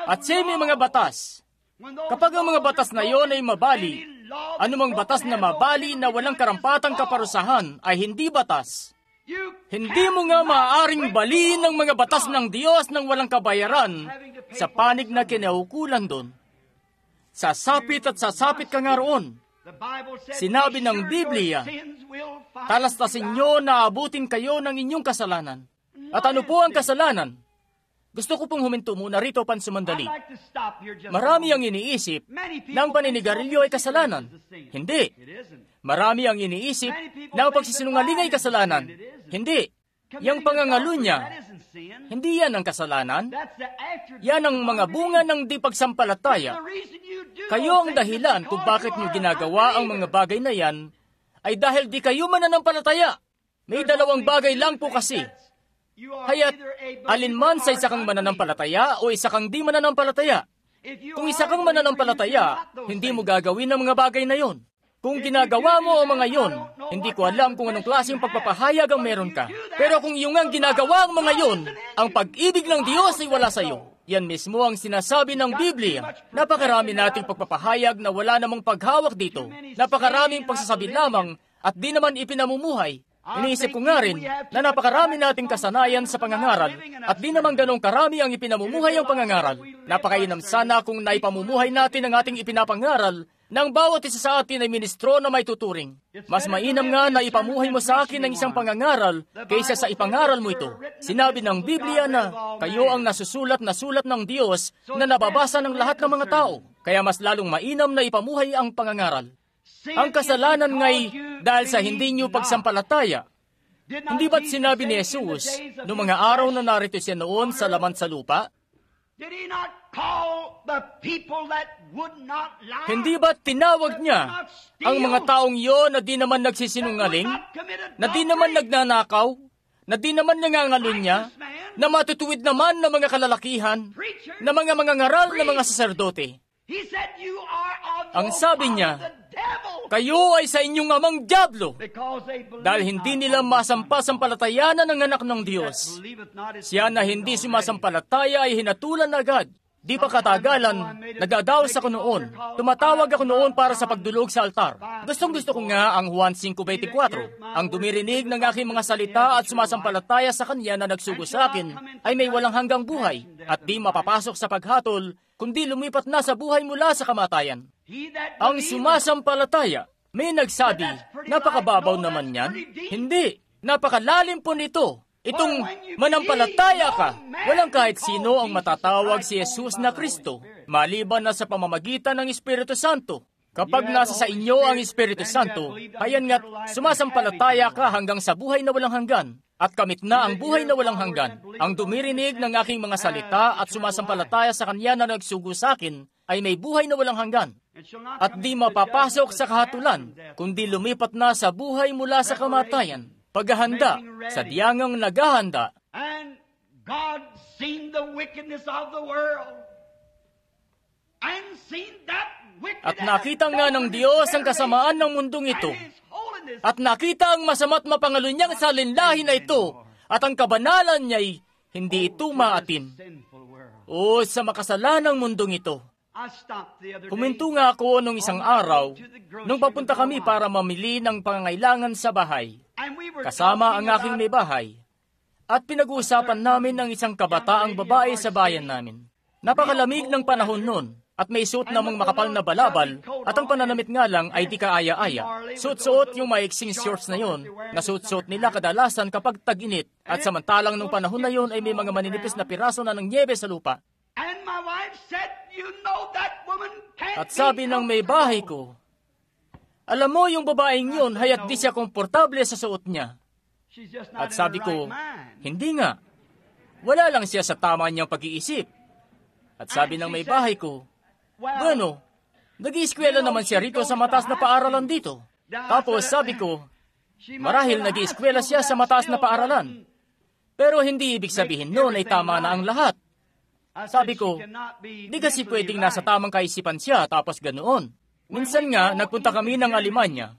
at siya may mga batas. Kapag ang mga batas na yon ay mabali, anumang batas na mabali na walang karampatang kaparusahan ay hindi batas. Hindi mo nga maaaring baliin ang mga batas ng Diyos nang walang kabayaran sa panig na kinaukulan doon. Sasapit at sasapit ka nga roon. Sinabi ng Biblia, talastasin nyo na abutin kayo ng inyong kasalanan. At ano po ang kasalanan? Gusto ko pong huminto muna rito pansumandali. Marami ang iniisip na ang paninigarilyo ay kasalanan. Hindi. Marami ang iniisip na ang pagsisinungaling ay kasalanan. Hindi. Yang pangangalunya, hindi yan ang kasalanan. Yan ang mga bunga ng di pagsampalataya. Kayo ang dahilan kung bakit nyo ginagawa ang mga bagay na yan ay dahil di kayo mananampalataya. May dalawang bagay lang po kasi. Haya't alinman sa isa kang mananampalataya o isa kang di mananampalataya. Kung isa kang mananampalataya, hindi mo gagawin ang mga bagay na yon. Kung ginagawa mo ang mga yon, hindi ko alam kung anong klaseng pagpapahayag ang meron ka. Pero kung iyong ang ginagawa ang mga yon, ang pag-ibig ng Diyos ay wala sa iyo. Yan mismo ang sinasabi ng Biblia. Napakarami nating pagpapahayag na wala namang paghawak dito. Napakaraming pagsasabi lamang at di naman ipinamumuhay. Iniisip ko nga rin na napakarami nating kasanayan sa pangangaral at di naman ganong karami ang ipinamumuhay ang pangangaral. Napakainam sana kung naipamumuhay natin ang ating ipinapangaral nang bawat isa sa atin ay ministro na may tuturing. Mas mainam nga na ipamuhay mo sa akin ang isang pangangaral kaysa sa ipangaral mo ito. Sinabi ng Biblia na kayo ang nasusulat na sulat ng Diyos na nababasa ng lahat ng mga tao. Kaya mas lalong mainam na ipamuhay ang pangangaral. Ang kasalanan nga'y dahil sa hindi niyo pagsampalataya. Hindi ba't sinabi ni Jesus noong mga araw na narito siya noon sa laman sa lupa? Hindi ba't tinawag niya ang mga taong iyon na di naman nagsisinungaling, na di naman nagnanakaw, na di naman nangangalunya, na matutuwid naman na mga kalalakihan, na mga ngaral na mga saserdote? Ang sabi niya, kayo ay sa inyong amang dyablo, dahil hindi nila masampasampalatayanan ang anak ng Diyos. Siya na hindi sumasampalataya ay hinatulan agad. Di pa katagalan, nagdadaos ako noon. Tumatawag ako noon para sa pagdulog sa altar. Gustong-gusto ko nga ang Juan 5:24. Ang dumirinig ng aking mga salita at sumasampalataya sa Kanya na nagsugo sa akin ay may walang hanggang buhay at di mapapasok sa paghatol, kundi lumipat na sa buhay mula sa kamatayan. Ang sumasampalataya, may nagsabi, napakababaw naman yan. Hindi, napakalalim po nito. Itong manampalataya ka, walang kahit sino ang matatawag si Jesus na Kristo, maliban na sa pamamagitan ng Espiritu Santo. Kapag nasa sa inyo ang Espiritu Santo, ayan nga't sumasampalataya ka hanggang sa buhay na walang hanggan. At kamit na ang buhay na walang hanggan. Ang dumirinig ng aking mga salita at sumasampalataya sa Kanya na nagsugo sa akin, ay may buhay na walang hanggan. At di mapapasok sa kahatulan, kundi lumipat na sa buhay mula sa kamatayan. Paghahanda, sa diyangang naghahanda. And God seen the wickedness of the world. And seen that wickedness. At nakita nga ng Diyos ang kasamaan ng mundong ito. At nakita ang masama't mapangalunyang salinlahi na ito. At ang kabanalan niya'y hindi ito maatin. O sa makasalanang mundong ito. Huminto nga ako nung isang araw, nung papunta kami para mamili ng pangangailangan sa bahay. Kasama ang aking may bahay. At pinag-uusapan namin ang isang kabataang babae sa bayan namin. Napakalamig ng panahon noon. At may suot namang makapal na balabal, at ang pananamit nga lang ay di kaaya-aya. Suot-suot yung maiksing shorts na yon, na suot-suot nila kadalasan kapag tag-init, at samantalang nung panahon na yon ay may mga maninipis na piraso na ng nyebe sa lupa. At sabi ng may bahay ko, alam mo yung babaeng yun, haya't di siya komportable sa suot niya. At sabi ko, hindi nga. Wala lang siya sa tama niyang pag-iisip. At sabi ng may bahay ko, bueno, nag-iiskwela naman siya rito sa mataas na paaralan dito. Tapos sabi ko, marahil nag-iiskwela siya sa mataas na paaralan. Pero hindi ibig sabihin noon ay tama na ang lahat. Sabi ko, di kasi pwedeng nasa tamang kaisipan siya tapos ganoon. Minsan nga, nagpunta kami ng Alemanya.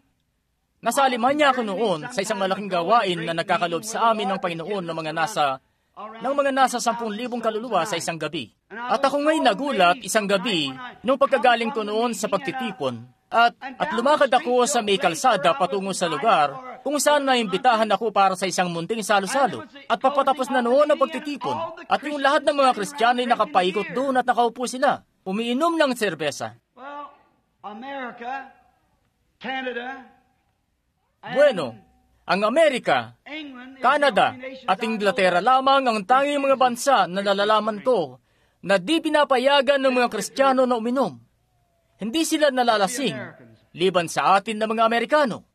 Nasa Alemanya ako noon sa isang malaking gawain na nagkakaloob sa amin ng Panginoon ng mga nasa 10,000 kaluluwa sa isang gabi. At ako nga'y nagulat isang gabi nung pagkagaling ko noon sa pagtitipon. At lumakad ako sa may kalsada patungo sa lugar kung saan naimbitahan ako para sa isang munting salo-salo. At papatapos na noon ang pagtitipon. At yung lahat ng mga Kristiyano ay nakapaikot doon at nakaupo sila. Umiinom ng serbesa. America, Canada, bueno, ang Amerika, Canada at Inglaterra lamang ang tanging mga bansa na nalalaman ko na di pinapayagan ng mga Kristiyano na uminom. Hindi sila nalalasing, liban sa atin na mga Amerikano.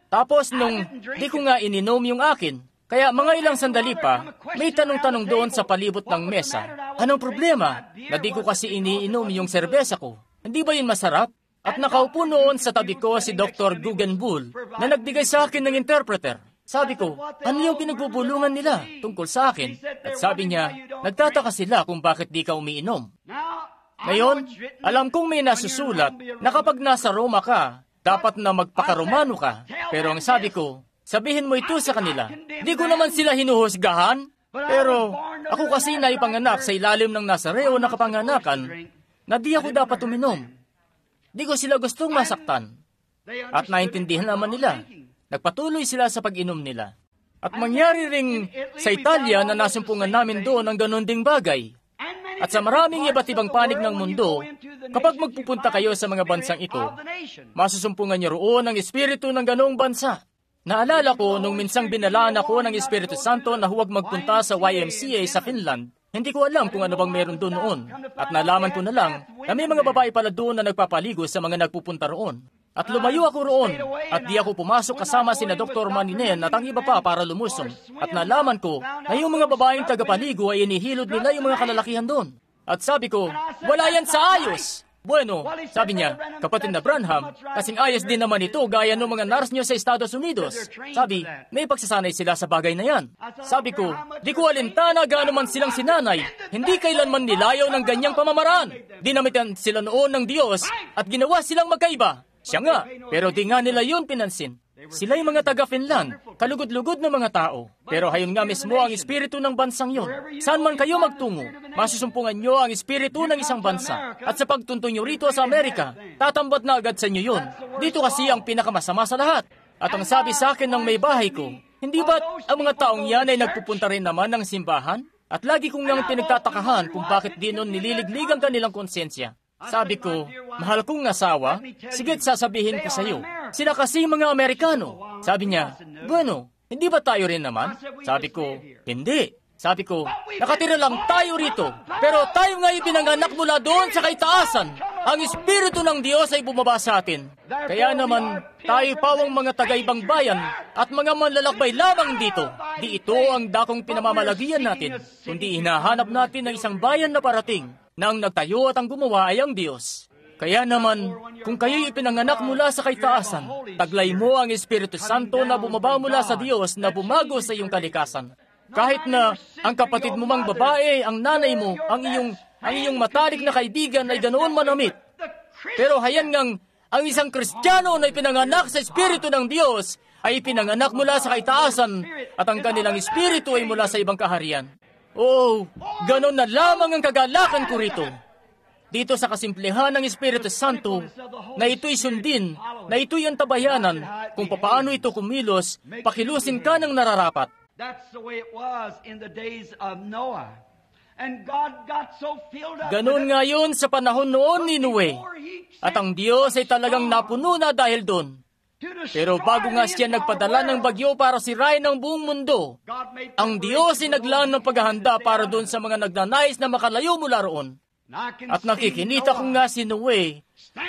Tapos nung di ko nga ininom yung akin, kaya mga ilang sandali pa, may tanong-tanong doon sa palibot ng mesa. Anong problema? Na di ko kasi iniinom yung serbesa ko. Hindi ba yun masarap? At nakaupo noon sa tabi ko si Dr. Guggenbull na nagbigay sa akin ng interpreter. Sabi ko, ano yung pinagbubulungan nila tungkol sa akin? At sabi niya, nagtataka sila kung bakit di ka umiinom. Ngayon, alam kong may nasusulat na kapag nasa Roma ka, dapat na magpakaromano ka. Pero ang sabi ko, sabihin mo ito sa kanila. Di ko naman sila hinuhusgahan. Pero ako kasi naipanganak sa ilalim ng Nazareo na kapanganakan na di ako dapat uminom. Di ko sila gustong masaktan. At naintindihan naman nila. Nagpatuloy sila sa pag-inom nila. At mangyari ring sa Italia na nasumpungan namin doon ang ganon ding bagay. At sa maraming iba't ibang panig ng mundo, kapag magpupunta kayo sa mga bansang ito, masusumpungan niyo roon ang espiritu ng ganong bansa. Naalala ko nung minsang binalaan ako ng Espiritu Santo na huwag magpunta sa YMCA sa Finland. Hindi ko alam kung ano bang meron doon noon. At nalaman ko na lang na may mga babae pala doon na nagpapaligo sa mga nagpupunta roon. At lumayo ako roon at di ako pumasok kasama sina Dr. Maninen at ang iba pa para lumusong. At nalaman ko na yung mga babaeng tagapaligo ay inihilod nila yung mga kalalakihan doon. At sabi ko, wala yan sa ayos! Bueno, sabi niya, kapatid na Branham, kasing ayos din naman ito gaya ng mga nurse niyo sa Estados Unidos. Sabi, may pagsasanay sila sa bagay na yan. Sabi ko, di ko alintana gaano man silang sinanay, hindi kailanman nilayaw ng ganyang pamamaraan. Dinamitan sila noon ng Diyos at ginawa silang magkaiba. Siya nga, pero di nga nila yun pinansin. Sila'y mga taga-Finland, kalugod-lugod na mga tao. Pero hayon nga mismo ang espiritu ng bansang yon. Saan man kayo magtungo, masusumpungan nyo ang espiritu ng isang bansa. At sa pagtunto nyo rito sa Amerika, tatambat na agad sa inyo yun. Dito kasi ang pinakamasama sa lahat. At ang sabi sa akin ng may bahay ko, hindi ba't ang mga taong yan ay nagpupunta rin naman ng simbahan? At lagi kong nang pinagtatakahan kung bakit di nun nililiglig ang kanilang konsensya. Sabi ko, mahal kong asawa, sige't sasabihin ko sa iyo, sila kasi mga Amerikano. Sabi niya, bueno, hindi ba tayo rin naman? Sabi ko, hindi. Sabi ko, nakatira lang tayo rito, pero tayo nga ipinanganak mula doon sa kaitaasan. Ang Espiritu ng Diyos ay bumaba sa atin. Kaya naman, tayo pawang mga taga-ibang bayan at mga manlalakbay lamang dito. Di ito ang dakong pinamamalagian natin, kundi hinahanap natin ng isang bayan na parating, na ang nagtayo at ang gumawa ay ang Diyos. Kaya naman, kung kayo'y ipinanganak mula sa kaitaasan, taglay mo ang Espiritu Santo na bumaba mula sa Diyos na bumago sa iyong kalikasan. Kahit na ang kapatid mo mang babae, ang nanay mo, ang iyong matalik na kaibigan ay ganoon manamit. Pero hayan ngang ang isang Kristiyano na ipinanganak sa Espiritu ng Diyos ay ipinanganak mula sa kaitaasan at ang kanilang Espiritu ay mula sa ibang kaharian. Oh, ganon na lamang ang kagalakan ko rito. Dito sa kasimplihan ng Espiritu Santo, na ito'y sundin, na ito'y antabayanan, kung papaano ito kumilos, pakilusin ka ng nararapat. That's the way it was in the days of Noah. Ganun nga yun sa panahon noon ni Noe. At ang Diyos ay talagang napuno na dahil doon. Pero bago nga siya nagpadala ng bagyo para sirain ang buong mundo, ang Diyos ay naglaan ng paghahanda para doon sa mga nagnanais na makalayo mula roon. At nakikinita ko nga si Noe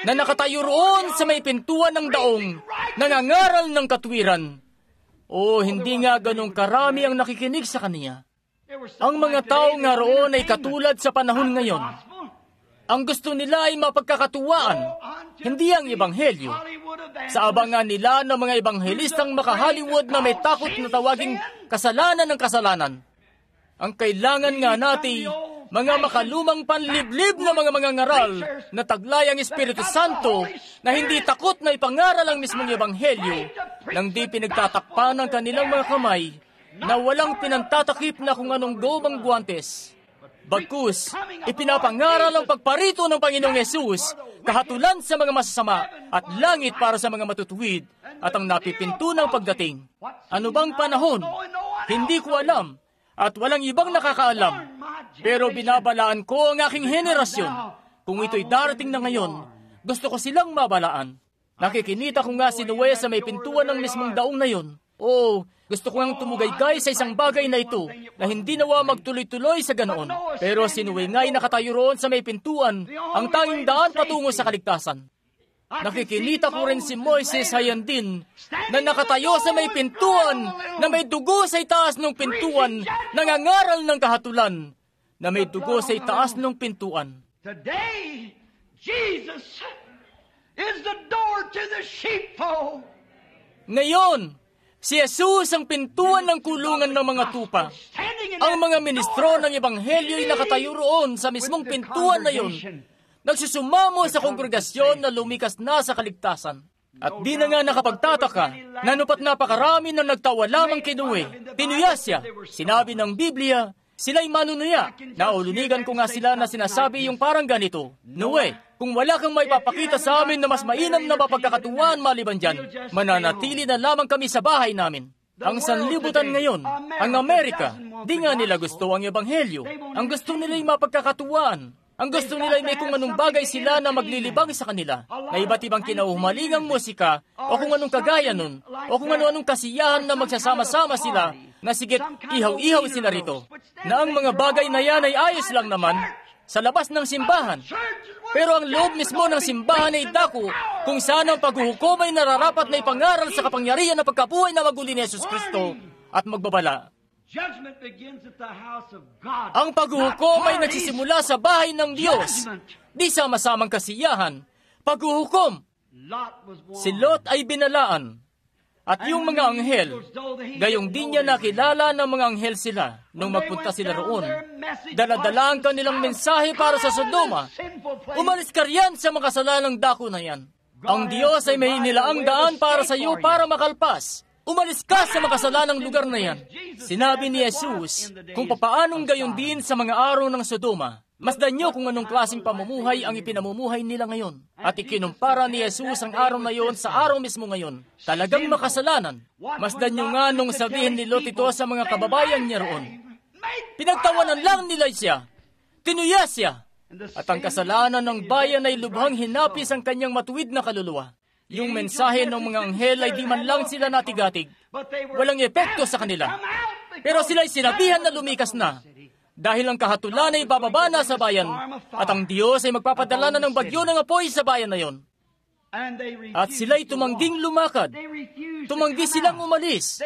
na nakatayo roon sa may pintuan ng daong, nangangaral ng katwiran. O hindi nga ganun karami ang nakikinig sa kanya. Ang mga tao nga roon ay katulad sa panahon ngayon. Ang gusto nila ay mapagkakatuwaan, hindi ang ebanghelyo. Sa abangan nila ng mga ebanghelistang maka-Hollywood na may takot na tawaging kasalanan ng kasalanan. Ang kailangan nga natin, mga makalumang panliblib na mga ngaral na taglay ang Espiritu Santo na hindi takot na ipangaral ang mismong ebanghelyo nang di pinagtatakpan ng kanilang mga kamay na walang pinantatakip na kung anong gobang guwantes. Bagkus, ipinapangaral ang pagparito ng Panginoong Yesus, kahatulan sa mga masasama at langit para sa mga matutuwid at ang napipinto ng pagdating. Ano bang panahon? Hindi ko alam at walang ibang nakakaalam. Pero binabalaan ko ang aking henerasyon. Kung ito'y darating na ngayon, gusto ko silang mabalaan. Nakikinita ko nga si Noe sa may pintuan ng mismong daong na yun. Oh, gusto ko ngang tumugaygay sa isang bagay na ito na hindi nawa magtuloy-tuloy sa ganoon. Pero si Noe nga'y nakatayo roon sa may pintuan, ang tanging daan patungo sa kaligtasan. Nakikinita ko rin si Moises hayan din na nakatayo sa may pintuan na may dugo sa itaas ng pintuan, nangangaral ng kahatulan na may dugo sa itaas ng pintuan. Today, Jesus is the door to the sheepfold. Ngayon, si Jesus ang pintuan ng kulungan ng mga tupa. Ang mga ministro ng ebanghelyo ay nakatayo roon sa mismong pintuan na yun, nagsusumamo sa kongregasyon na lumikas na sa kaligtasan. At di na nga nakapagtataka, nanupat napakarami na nagtawa lamang kay Noe. Tinuya siya. Sinabi ng Biblia, sila'y manunuya. Naulunigan ko nga sila na sinasabi yung parang ganito, Noe, kung wala kang maipapakita sa amin na mas mainam na mapagkakatuwaan maliban dyan, mananatili na lamang kami sa bahay namin. Ang sanlibutan ngayon, ang Amerika, di nga nila gusto ang ebanghelyo. Ang gusto nila ay mapagkakatuwaan. Ang gusto nila ay may kung anong bagay sila na maglilibang sa kanila, na iba't ibang kinauhumalingang musika, o kung anong kagaya nun, o kung anong kasiyahan na magsasama-sama sila, na sigit ihaw-ihaw sila rito, na ang mga bagay na yan ay ayos lang naman sa labas ng simbahan. Pero ang loob mismo ng simbahan ay dako kung saan ang paghuhukom ay nararapat na ipangaral sa kapangyarihan ng pagkabuhay na maguli ni Jesus Kristo at magbabala. Ang paghuhukom ay nagsisimula sa bahay ng Diyos, di sama-samang kasiyahan. Paghuhukom, si Lot ay binalaan. At yung mga anghel, gayong di niya nakilala ng mga anghel sila nung magpunta sila roon. Dala-dala ang kanilang mensahe para sa Sodoma. Umalis ka riyan sa mga kasalanang dako na yan. Ang Diyos ay may inilaang daan para sa iyo para makalpas. Umalis ka sa makasalanang lugar na yan. Sinabi ni Jesus kung papaanong gayon din sa mga araw ng Sodoma. Masdan niyo kung anong klaseng pamumuhay ang ipinamumuhay nila ngayon. At ikinumpara ni Jesus ang araw na yon sa araw mismo ngayon. Talagang makasalanan. Masdan niyo nga nung sabihin ni Lot ito sa mga kababayan niya roon. Pinagtawanan lang nila siya. Tinuya siya. At ang kasalanan ng bayan ay lubhang hinapis ang kanyang matuwid na kaluluwa. Yung mensahe ng mga anghel ay di man lang sila natigatig. Walang epekto sa kanila. Pero sila'y sinabihan na lumikas na. Dahil ang kahatulan ay bababa na sa bayan, at ang Diyos ay magpapadala na ng bagyo ng apoy sa bayan na yon. At sila'y tumangging lumakad. Tumanggi silang umalis.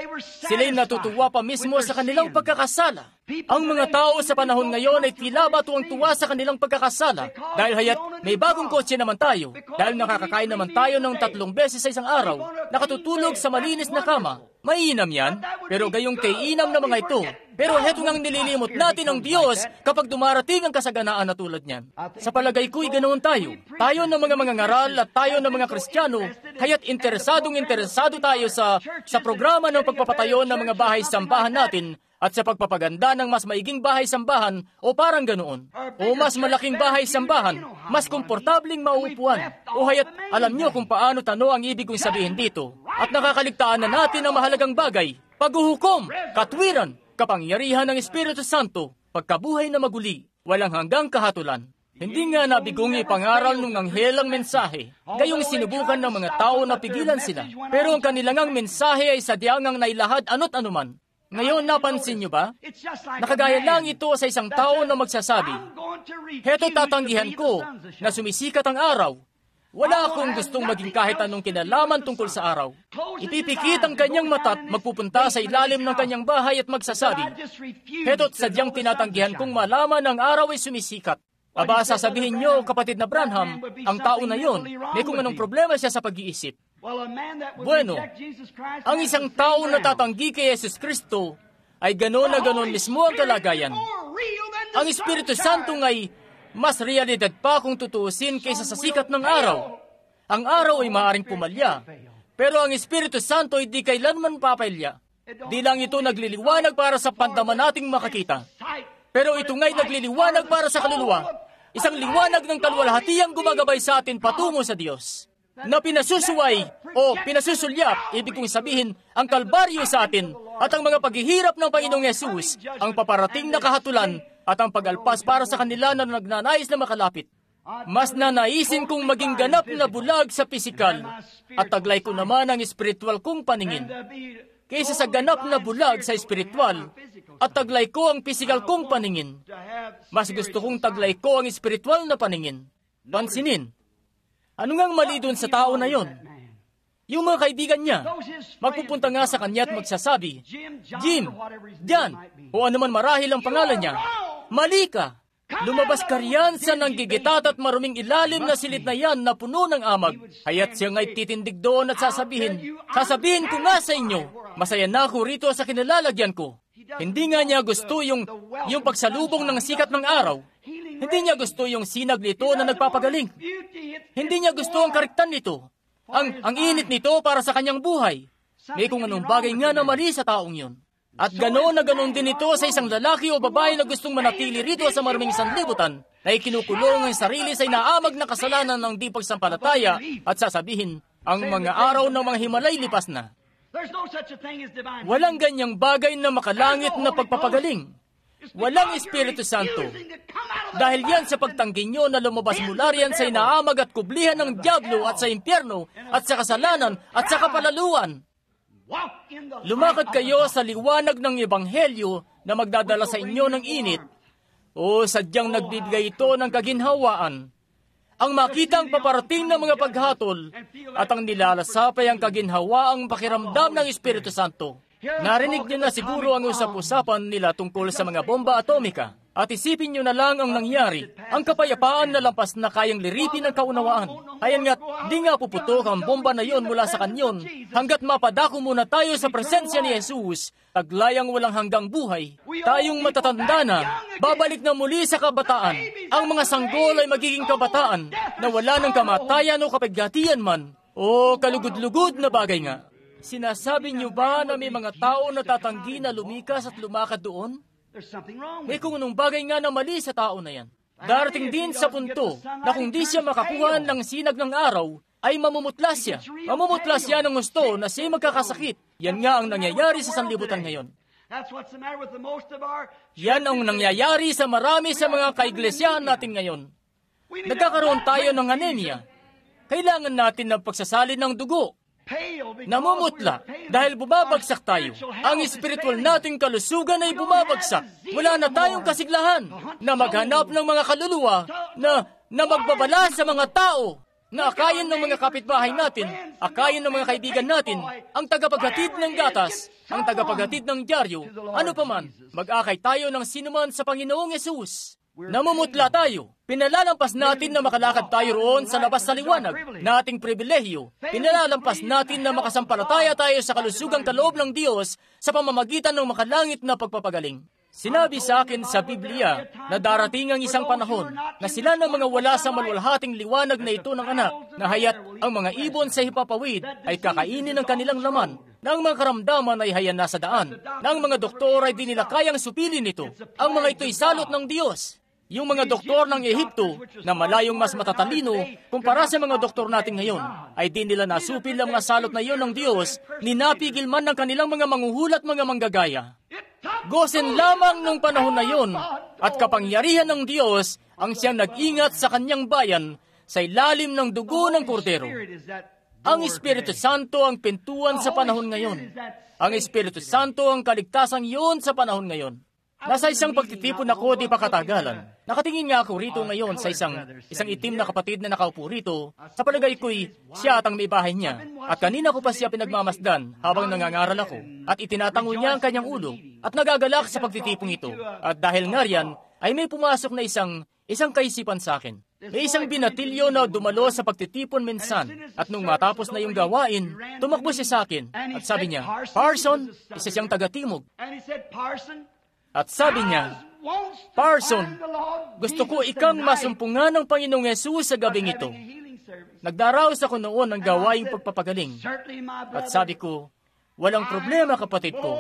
Sila'y natutuwa pa mismo sa kanilang pagkakasala. Ang mga tao sa panahon ngayon ay tila ba tuwang-tuwa sa kanilang pagkakasala. Dahil hayat may bagong kotse naman tayo. Dahil nakakakain naman tayo ng 3 beses sa isang araw. Nakatutulog sa malinis na kama. Mainam yan, pero gayong kay-inam na mga ito. Pero heto ngang nililimot natin ang Diyos kapag dumarating ang kasaganaan na tulad niyan. Sa palagay ko'y ganoon tayo. Tayo ng mga mangangaral at tayo ng mga Kristiyano, kaya't interesado tayo sa programa ng pagpapatayo ng mga bahay-sambahan natin at sa pagpapaganda ng mas maiging bahay-sambahan o parang ganoon. O mas malaking bahay-sambahan, mas komportabling mauupuan. O hayat alam niyo kung paano tano ang ibig kong sabihin dito. At nakakaligtaan na natin ang mahalagang bagay, paghuhukom, katwiran, kapangyarihan ng Espiritu Santo, pagkabuhay na maguli, walang hanggang kahatulan. Hindi nga nabigong ipangaral ng anghel ang mensahe. Gayong sinubukan ng mga tao na pigilan sila. Pero ang kanilang mensahe ay sadyang ang nailahad ano't anuman. Ngayon, napansin nyo ba? Nakagaya lang ito sa isang tao na magsasabi, "Heto tatanggihan ko na sumisikat ang araw. Wala akong gustong maging kahit anong kinalaman tungkol sa araw." Ipipikit ang kanyang mata at magpupunta sa ilalim ng kanyang bahay at magsasabi, "Heto't sadyang tinatanggihan kong malaman ang araw ay sumisikat." Aba, sasabihin nyo, kapatid na Branham, ang tao na yon, may kung anong problema siya sa pag-iisip. Bueno, ang isang tao na tatanggi kay Jesus Kristo ay gano'n na gano'n mismo ang kalagayan. Ang Espiritu Santo ay mas realidad pa kung tutuusin kaysa sa sikat ng araw. Ang araw ay maaaring pumalya, pero ang Espiritu Santo ay di kailanman papalya. Di lang ito nagliliwanag para sa pandaman nating makakita, pero ito nga'y nagliliwanag para sa kaluluwa. Isang liwanag ng kaluwalhatiang gumagabay sa atin patungo sa Diyos. Na pinasusuway o pinasusulyap, ibig kong sabihin, ang kalbaryo sa atin at ang mga paghihirap ng Panginoong Yesus, ang paparating na kahatulan at ang pag-alpas para sa kanila na nagnanais na makalapit. Mas nanaisin kong maging ganap na bulag sa pisikal at taglay ko naman ang espiritual kong paningin. Kaysa sa ganap na bulag sa espiritual at taglay ko ang pisikal kong paningin. Mas gusto kong taglay ko ang espiritual na paningin. Pansinin, ano ngang mali doon sa tao na yon? Yung mga kaibigan niya, magpupunta nga sa kanya at magsasabi, "Jim, John," o anuman marahil ang pangalan niya, "Mali ka. Lumabas ka riyan sa nanggigitat at maruming ilalim na silid na yan na puno ng amag." Haya't siya nga'y titindig doon at sasabihin ko nga sa inyo, masaya na ako rito sa kinalalagyan ko. Hindi nga niya gusto yung pagsalubong ng sikat ng araw. Hindi niya gusto yung sinag nito na nagpapagaling. Hindi niya gusto ang karektan nito. Ang init nito para sa kanyang buhay. May kung anong bagay nga na mali sa taong yun. At gano'n na gano'n din ito sa isang lalaki o babae na gustong manatili rito sa maruming sanlibutan na ikinukulong ang sarili sa inaamag na kasalanan ng di pagsampalataya at sasabihin, ang mga araw ng mga Himalay lipas na. Walang ganyang bagay na makalangit na pagpapagaling. Walang Espiritu Santo. Dahil yan sa pagtanggi nyo na lumabas mula riyan sa inaamag at kublihan ng Diablo at sa impyerno at sa kasalanan at sa kapalaluan. Lumakad kayo sa liwanag ng Ebanghelyo na magdadala sa inyo ng init o sadyang nagbibigay ito ng kaginhawaan. Ang makitang paparating ng mga paghatol at ang nilalasapay ang kaginhawaang pakiramdam ng Espiritu Santo. Narinig niyo na siguro ang usap-usapan nila tungkol sa mga bomba atomika. At isipin niyo na lang ang nangyari. Ang kapayapaan na lampas na kayang liripin ng kaunawaan. Ayan nga't di nga puputok ang bomba na yon mula sa kanyon hanggat mapadako muna tayo sa presensya ni Jesus, taglayang walang hanggang buhay. Tayong matatanda na, babalik na muli sa kabataan. Ang mga sanggol ay magiging kabataan na wala ng kamatayan o kapighatian man. O kalugod-lugod na bagay nga. Sinasabi niyo ba na may mga tao na tatanggi na lumikas at lumakad doon? May kung anong bagay nga na mali sa tao na yan. Darating din sa punto na kung di siya makakuha ng sinag ng araw, ay mamumutlas siya. Mamumutlas siya ng gusto na siya magkakasakit. Yan nga ang nangyayari sa sanlibutan ngayon. Yan ang nangyayari sa marami sa mga kaiglesiyahan natin ngayon. Nagkakaroon tayo ng anemia. Kailangan natin ng pagsasalin ng dugo. Namumutla dahil bumabagsak tayo. Ang espiritual nating kalusugan ay bumabagsak. Wala na tayong kasiglahan na maghanap ng mga kaluluwa na magbabala sa mga tao, na akayin ng mga kapitbahay natin, akayin ng mga kaibigan natin, ang tagapaghatid ng gatas, ang tagapaghatid ng dyaryo, ano paman, mag-akay tayo ng sinuman sa Panginoong Yesus. Namumutla tayo. Pinalalampas natin na makalakad tayo roon sa labas sa liwanag na ating pribilehiyo. Pinalalampas natin na makasampalataya tayo sa kalusugang kaloob ng Diyos sa pamamagitan ng makalangit na pagpapagaling. Sinabi sa akin sa Biblia na darating ang isang panahon na sila ng mga wala sa malwalhating liwanag na ito ng anak, na hayat ang mga ibon sa hipapawid ay kakainin ng kanilang laman, na ang mga karamdaman ay hayan na sa daan, na ang mga doktor ay di nila kayang supilin ito. Ang mga ito'y salot ng Diyos. Yung mga doktor ng Ehipto na malayong mas matatalino kumpara sa mga doktor natin ngayon, ay di nila nasupil ang mga salot na iyon ng Diyos, ninapigil man ng kanilang mga manghuhulat mga manggagaya. Gosen lamang nung panahon na yon at kapangyarihan ng Diyos ang siyang nag-ingat sa kanyang bayan sa ilalim ng dugo ng kordero. Ang Espiritu Santo ang pintuan sa panahon ngayon. Ang Espiritu Santo ang kaligtasan yon sa panahon ngayon. Nasa isang pagtitipon ako di pa katagalan. Nakatingin nga ako rito ngayon sa isang itim na kapatid na nakaupo rito. Sa palagay ko'y siya at ang may bahay niya. At kanina ko pa siya pinagmamasdan habang nangangaral ako. At itinatango niya ang kanyang ulo. At nagagalak sa pagtitipong ito. At dahil nga riyan, ay may pumasok na isang kaisipan sa akin. May isang binatilyo na dumalo sa pagtitipon minsan. At nung matapos na yung gawain, tumakbo siya sa akin. At sabi niya, Parson, isa siyang taga-timog. At sabi niya, Parson, gusto ko ikang masumpungan ng Panginoong Yesus sa gabing ito. Nagdaraos ako noon ng gawaing pagpapagaling. At sabi ko, walang problema kapatid ko.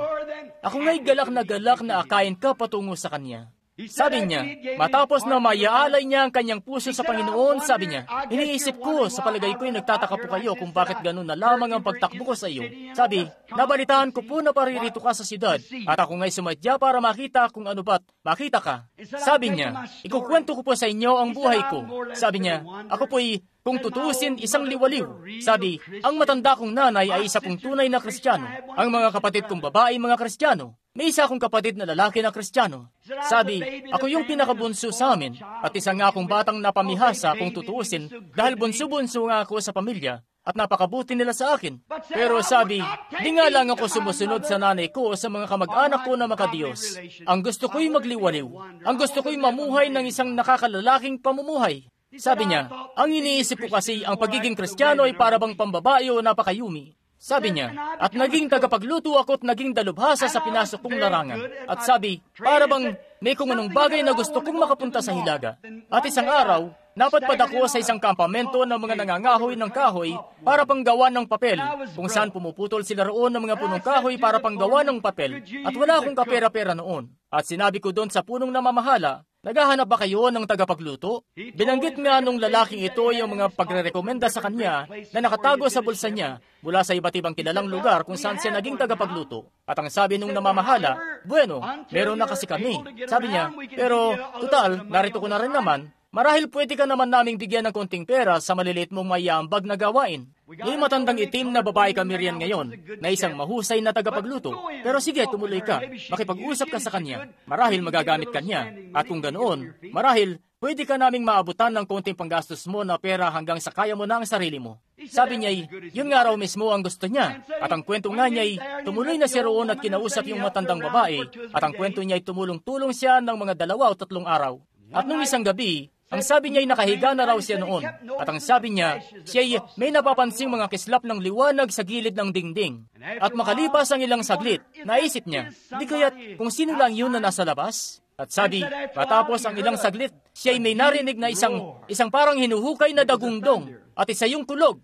Ako nga'y galak na akayin ka patungo sa kanya. Sabi niya, matapos na mayaalay niya ang kanyang puso sa Panginoon, sabi niya, iniisip ko, sa palagay ko'y nagtataka po kayo kung bakit ganun na lamang ang pagtakbo ko sa iyo. Sabi, nabalitaan ko po na paririto ka sa siyudad, at ako nga'y sumadya para makita kung ano ba't makita ka. Sabi niya, ikukwento ko po sa inyo ang buhay ko. Sabi niya, ako po'y kung tutusin isang liwaliw. Sabi, ang matanda kong nanay ay isa kong tunay na Kristiyano. Ang mga kapatid kong babae, mga Kristiyano. May isa akong kapatid na lalaki na Kristiyano. Sabi, ako yung pinakabunso sa amin, at isa nga akong batang napamihasa kung tutuusin, dahil bunso-bunso nga ako sa pamilya, at napakabuti nila sa akin. Pero sabi, di nga lang ako sumusunod sa nanay ko o sa mga kamag-anak ko na makadiyos. Ang gusto ko'y magliwaliw. Ang gusto ko'y mamuhay ng isang nakakalalaking pamumuhay. Sabi niya, ang iniisip ko kasi ang pagiging Kristiyano ay para bang pambabae o napakayumi. Sabi niya, at naging tagapagluto ako at naging dalubhasa sa pinasok kong larangan. At sabi, para bang may kung anong bagay na gusto kong makapunta sa Hilaga. At isang araw, napadpad ako sa isang kampamento ng mga nangangahoy ng kahoy para panggawa ng papel, kung saan pumuputol sila roon ng mga punong kahoy para panggawa ng papel. At wala akong kapera-pera noon. At sinabi ko doon sa punong namamahala, naghahanap ba kayo ng tagapagluto? Binanggit nga nung lalaking ito yung mga pagre-rekomenda sa kanya na nakatago sa bulsa niya mula sa iba't ibang kilalang lugar kung saan siya naging tagapagluto. At ang sabi nung namamahala, bueno, meron na kasi kami. Sabi niya, pero total, narito ko na rin naman, marahil pwede ka naman naming bigyan ng konting pera sa maliliit mong mayambag na gawain. May matandang itim na babae kami riyan ngayon, na isang mahusay na tagapagluto. Pero sige, tumuloy ka. Makipag-usap ka sa kanya. Marahil magagamit ka niya. At kung ganoon, marahil pwede ka naming maabutan ng konting panggastos mo na pera hanggang sa kaya mo na ang sarili mo. Sabi niya, yun nga raw mismo ang gusto niya. At ang kwento nga niya, tumuloy na siya roon at kinausap yung matandang babae. At ang kwento niya, tumulong-tulong siya ng mga 2 o 3 araw. At nung isang gabi, ang sabi niya ay nakahiga na raw siya noon. At ang sabi niya, siya may napapansing mga kislap ng liwanag sa gilid ng dingding. At makalipas ang ilang saglit, naisip niya, di kaya't kung sino lang yun na nasa labas? At sabi, matapos ang ilang saglit, siya ay may narinig na isang parang hinuhukay na dagundong at isa yung kulog.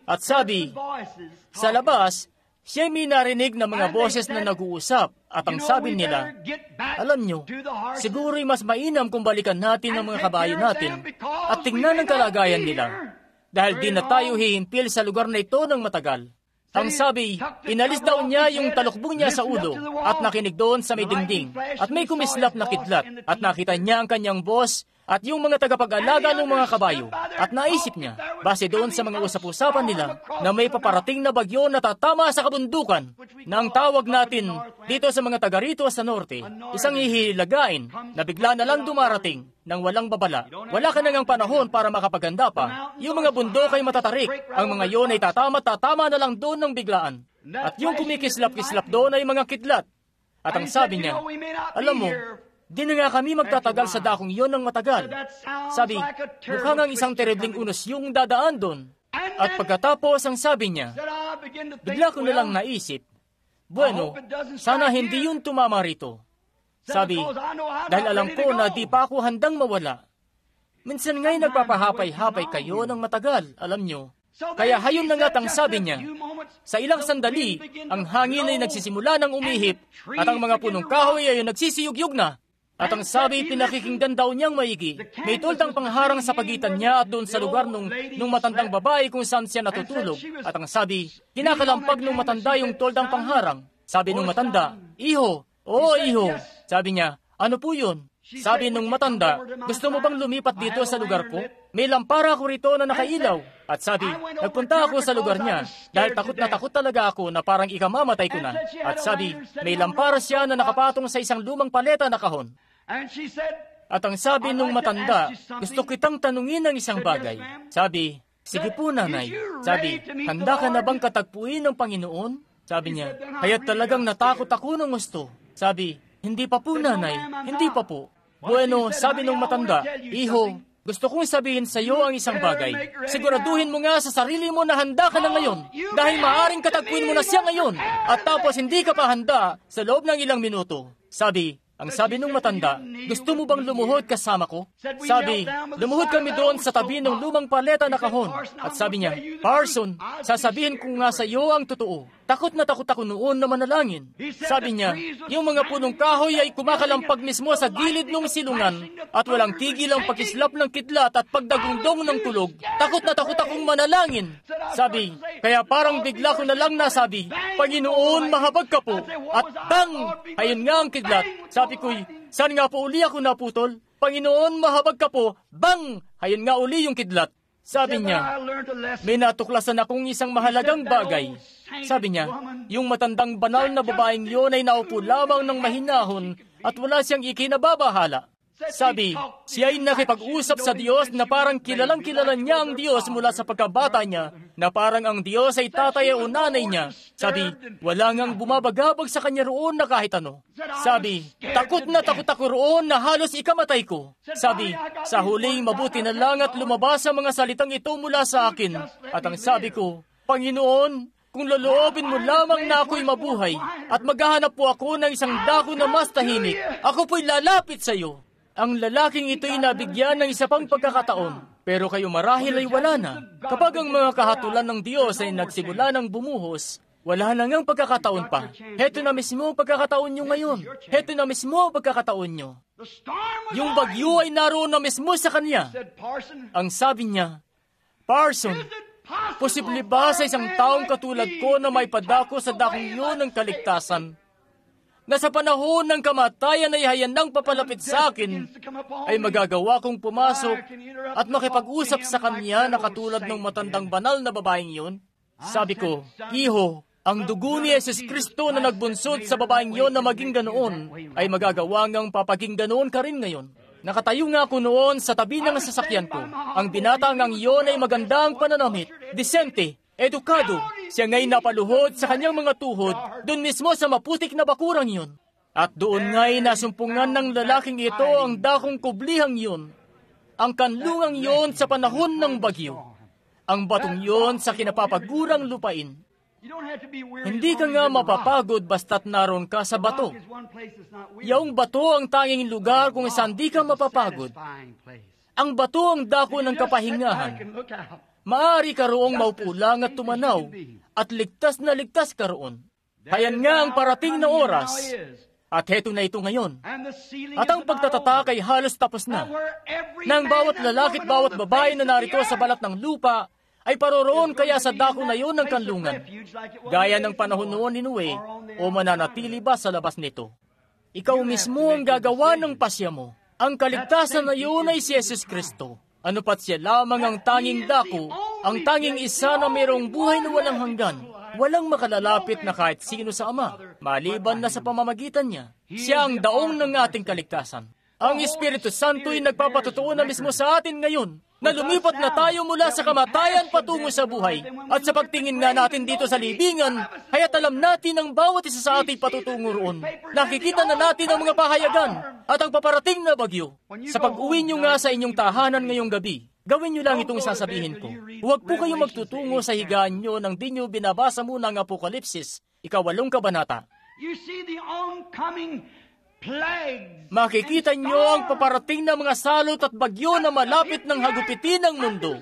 At sabi, sa labas, siya may narinig na mga boses na nag-uusap at ang sabi nila, alam nyo, siguro'y mas mainam kung balikan natin ang mga kabayo natin at tingnan ang kalagayan nila dahil di na tayo hihimpil sa lugar na ito ng matagal. Ang sabi, inalis daw niya yung talukbong niya sa ulo at nakinig doon sa may dingding at may kumislap na kidlat at nakita niya ang kanyang boss at yung mga tagapag-alaga ng mga kabayo. At naisip niya, base doon sa mga usap-usapan nila, na may paparating na bagyo na tatama sa kabundukan, na ang tawag natin dito sa mga taga rito sa norte, isang hihilagain na bigla na lang dumarating nang walang babala. Wala ka nang panahon para makapaganda pa. Yung mga bundok ay matatarik, ang mga yon ay tatama na lang doon ng biglaan. At yung kumikislap-kislap doon ay mga kidlat. At ang sabi niya, alam mo, di na nga kami magtatagal sa dakong iyon ng matagal. Sabi, mukhang ang isang terebling unos yung dadaan doon. At pagkatapos ang sabi niya, bigla ko na lang naisip, bueno, sana hindi yun tumama rito. Sabi, dahil alam ko na di pa ako handang mawala. Minsan nga'y nagpapahapay-hapay kayo ng matagal, alam nyo. Kaya hayon na nga't ang sabi niya, sa ilang sandali, ang hangin ay nagsisimula ng umihip at ang mga punong kahoy ay nagsisiyugyug na. At ang sabi, pinakikinggan daw niyang maigi. May tuldang pangharang sa pagitan niya at doon sa lugar nung matandang babae kung saan siya natutulog. At ang sabi, kinakalampag nung matanda yung tuldang pangharang. Sabi nung matanda, "Iho." "Oo, iho." Sabi niya, "Ano po yun?" Sabi nung matanda, "Gusto mo bang lumipat dito sa lugar ko? May lampara ako rito na nakailaw." At sabi, nagpunta ako sa lugar niya dahil takot na takot talaga ako na parang ikamamatay ko na. At sabi, may lampara siya na nakapatong sa isang lumang paleta na kahon. At ang sabi nung matanda, "Gusto kitang tanungin ng isang bagay." Sabi, "Sige po, nanay." Sabi, "Handa ka na bang katagpuin ng Panginoon?" Sabi niya, "Kaya't talagang natakot ako nung gusto." Sabi, "Hindi pa po, nanay. Hindi pa po." Bueno, sabi nung matanda, "Iho, gusto kong sabihin sa iyo ang isang bagay. Siguraduhin mo nga sa sarili mo na handa ka na ngayon. Dahil maaring katagpuin mo na siya ngayon. At tapos hindi ka pa handa sa loob ng ilang minuto." Ang sabi nung matanda, "Gusto mo bang lumuhod kasama ko?" Sabi, lumuhod kami doon sa tabi ng lumang paleta na kahon. At sabi niya, "Parson, sasabihin ko nga sa iyo ang totoo. Takot na takot ako noon na manalangin." Sabi niya, "Yung mga punong kahoy ay kumakalampag mismo sa gilid ng silungan at walang tigil ang pakislap ng kidlat at pagdagundong ng tulog. Takot na takot akong manalangin." Sabi, kaya parang bigla ko na lang nasabi, "Panginoon, mahabag ka po." At bang! Ayun nga ang kidlat. Sabi ko'y, saan nga po uli ako naputol? "Panginoon, mahabag ka po." Bang! Ayun nga uli yung kidlat. Sabi niya, "May natuklasan akong isang mahalagang bagay." Sabi niya, yung matandang banal na babaeng yun ay naupo lamang ng mahinahon at wala siyang ikinababahala. Sabi, siya ay nakipag-usap sa Diyos na parang kilalang-kilala niya ang Diyos mula sa pagkabata niya, na parang ang Diyos ay tatay o nanay niya. Sabi, wala ngang bumabagabag sa kanya roon na kahit ano. Sabi, takot ako roon na halos ikamatay ko. Sabi, sa huling mabuti na lang at lumabas ang mga salitang ito mula sa akin. At ang sabi ko, "Panginoon, kung loloobin mo lamang na ako'y mabuhay at maghahanap po ako ng isang dako na mas tahimik, ako po'y lalapit sa iyo." Ang lalaking ito'y nabigyan ng isa pang pagkakataon, pero kayo marahil ay wala na. Kapag ang mga kahatulan ng Diyos ay nagsimula ng bumuhos, wala na ngang pagkakataon pa. Heto na mismo ang pagkakataon nyo ngayon. Heto na mismo ang pagkakataon nyo. Yung bagyo ay naroon na mismo sa kanya. Ang sabi niya, "Parson, posible ba sa isang taong katulad ko na may padako sa dakong yun ng kaligtasan, na sa panahon ng kamatayan ay hayanang papalapit sa akin, ay magagawa kong pumasok at makipag-usap sa kanya na katulad ng matandang banal na babaeng yun?" Sabi ko, "Iho, ang dugo ni Jesus Kristo na nagbunsod sa babaeng yon na maging ganoon, ay magagawa ngang papaging ganoon ka rin ngayon." Nakatayo nga ako noon sa tabi ng sasakyan ko. Ang binatang ang iyon ay magandang pananamit, disente, edukado. Siya nga'y napaluhod sa kanyang mga tuhod, doon mismo sa maputik na bakurang yun. At doon nga'y nasumpungan ng lalaking ito ang dakong kublihang yun, ang kanlungang yon sa panahon ng bagyo, ang batong yon sa kinapapagurang lupain. Hindi ka nga mapapagod basta't naroon ka sa bato. Yaong bato ang tanging lugar kung saan di ka mapapagod. Ang bato ang dako ng kapahingahan. Maaari ka roong maupo lang at tumanaw, at ligtas na ligtas ka roon. Hayan nga ang parating na oras, at heto na ito ngayon. At ang pagtatatak ay halos tapos na. Nang bawat lalaki at bawat babae na narito sa balat ng lupa, ay paroroon kaya sa dako na yon ng kanlungan, gaya ng panahon noon ni Noe, o mananatili ba sa labas nito? Ikaw mismo ang gagawa ng pasya mo. Ang kaligtasan na yun ay si Jesus Kristo. Ano pat siya lamang ang tanging dako, ang tanging isa na mayroong buhay na walang hanggan, walang makalalapit na kahit sino sa Ama, maliban na sa pamamagitan niya. Siya ang daong ng ating kaligtasan. Ang Espiritu Santo'y nagpapatotoo na mismo sa atin ngayon, na lumipat na tayo mula sa kamatayan patungo sa buhay. At sa pagtingin nga natin dito sa libingan, haya't alam natin ang bawat isa sa ating patutungo roon. Nakikita na natin ang mga pahayagan at ang paparating na bagyo. Sa pag-uwi nyo nga sa inyong tahanan ngayong gabi, gawin nyo lang itong sasabihin ko. Huwag po kayong magtutungo sa higaan nyo nang di nyo binabasa muna ang Apokalipsis, 8 kabanata. Makikita nyo ang paparating na mga salot at bagyo na malapit ng hagupitin ng mundo,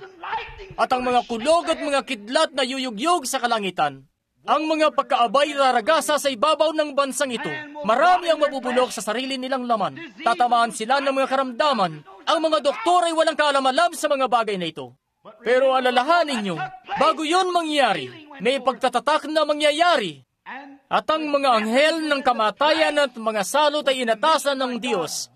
at ang mga kulog at mga kidlat na yuyugyog sa kalangitan. Ang mga pagkaabay raragasa sa ibabaw ng bansang ito. Marami ang mabubulok sa sarili nilang laman. Tatamaan sila ng mga karamdaman. Ang mga doktor ay walang kaalam-alam sa mga bagay na ito. Pero alalahanin nyo, bago yon mangyari, may pagtatatak na mangyayari. At ang mga anghel ng kamatayan at mga salot ay inatasan ng Diyos.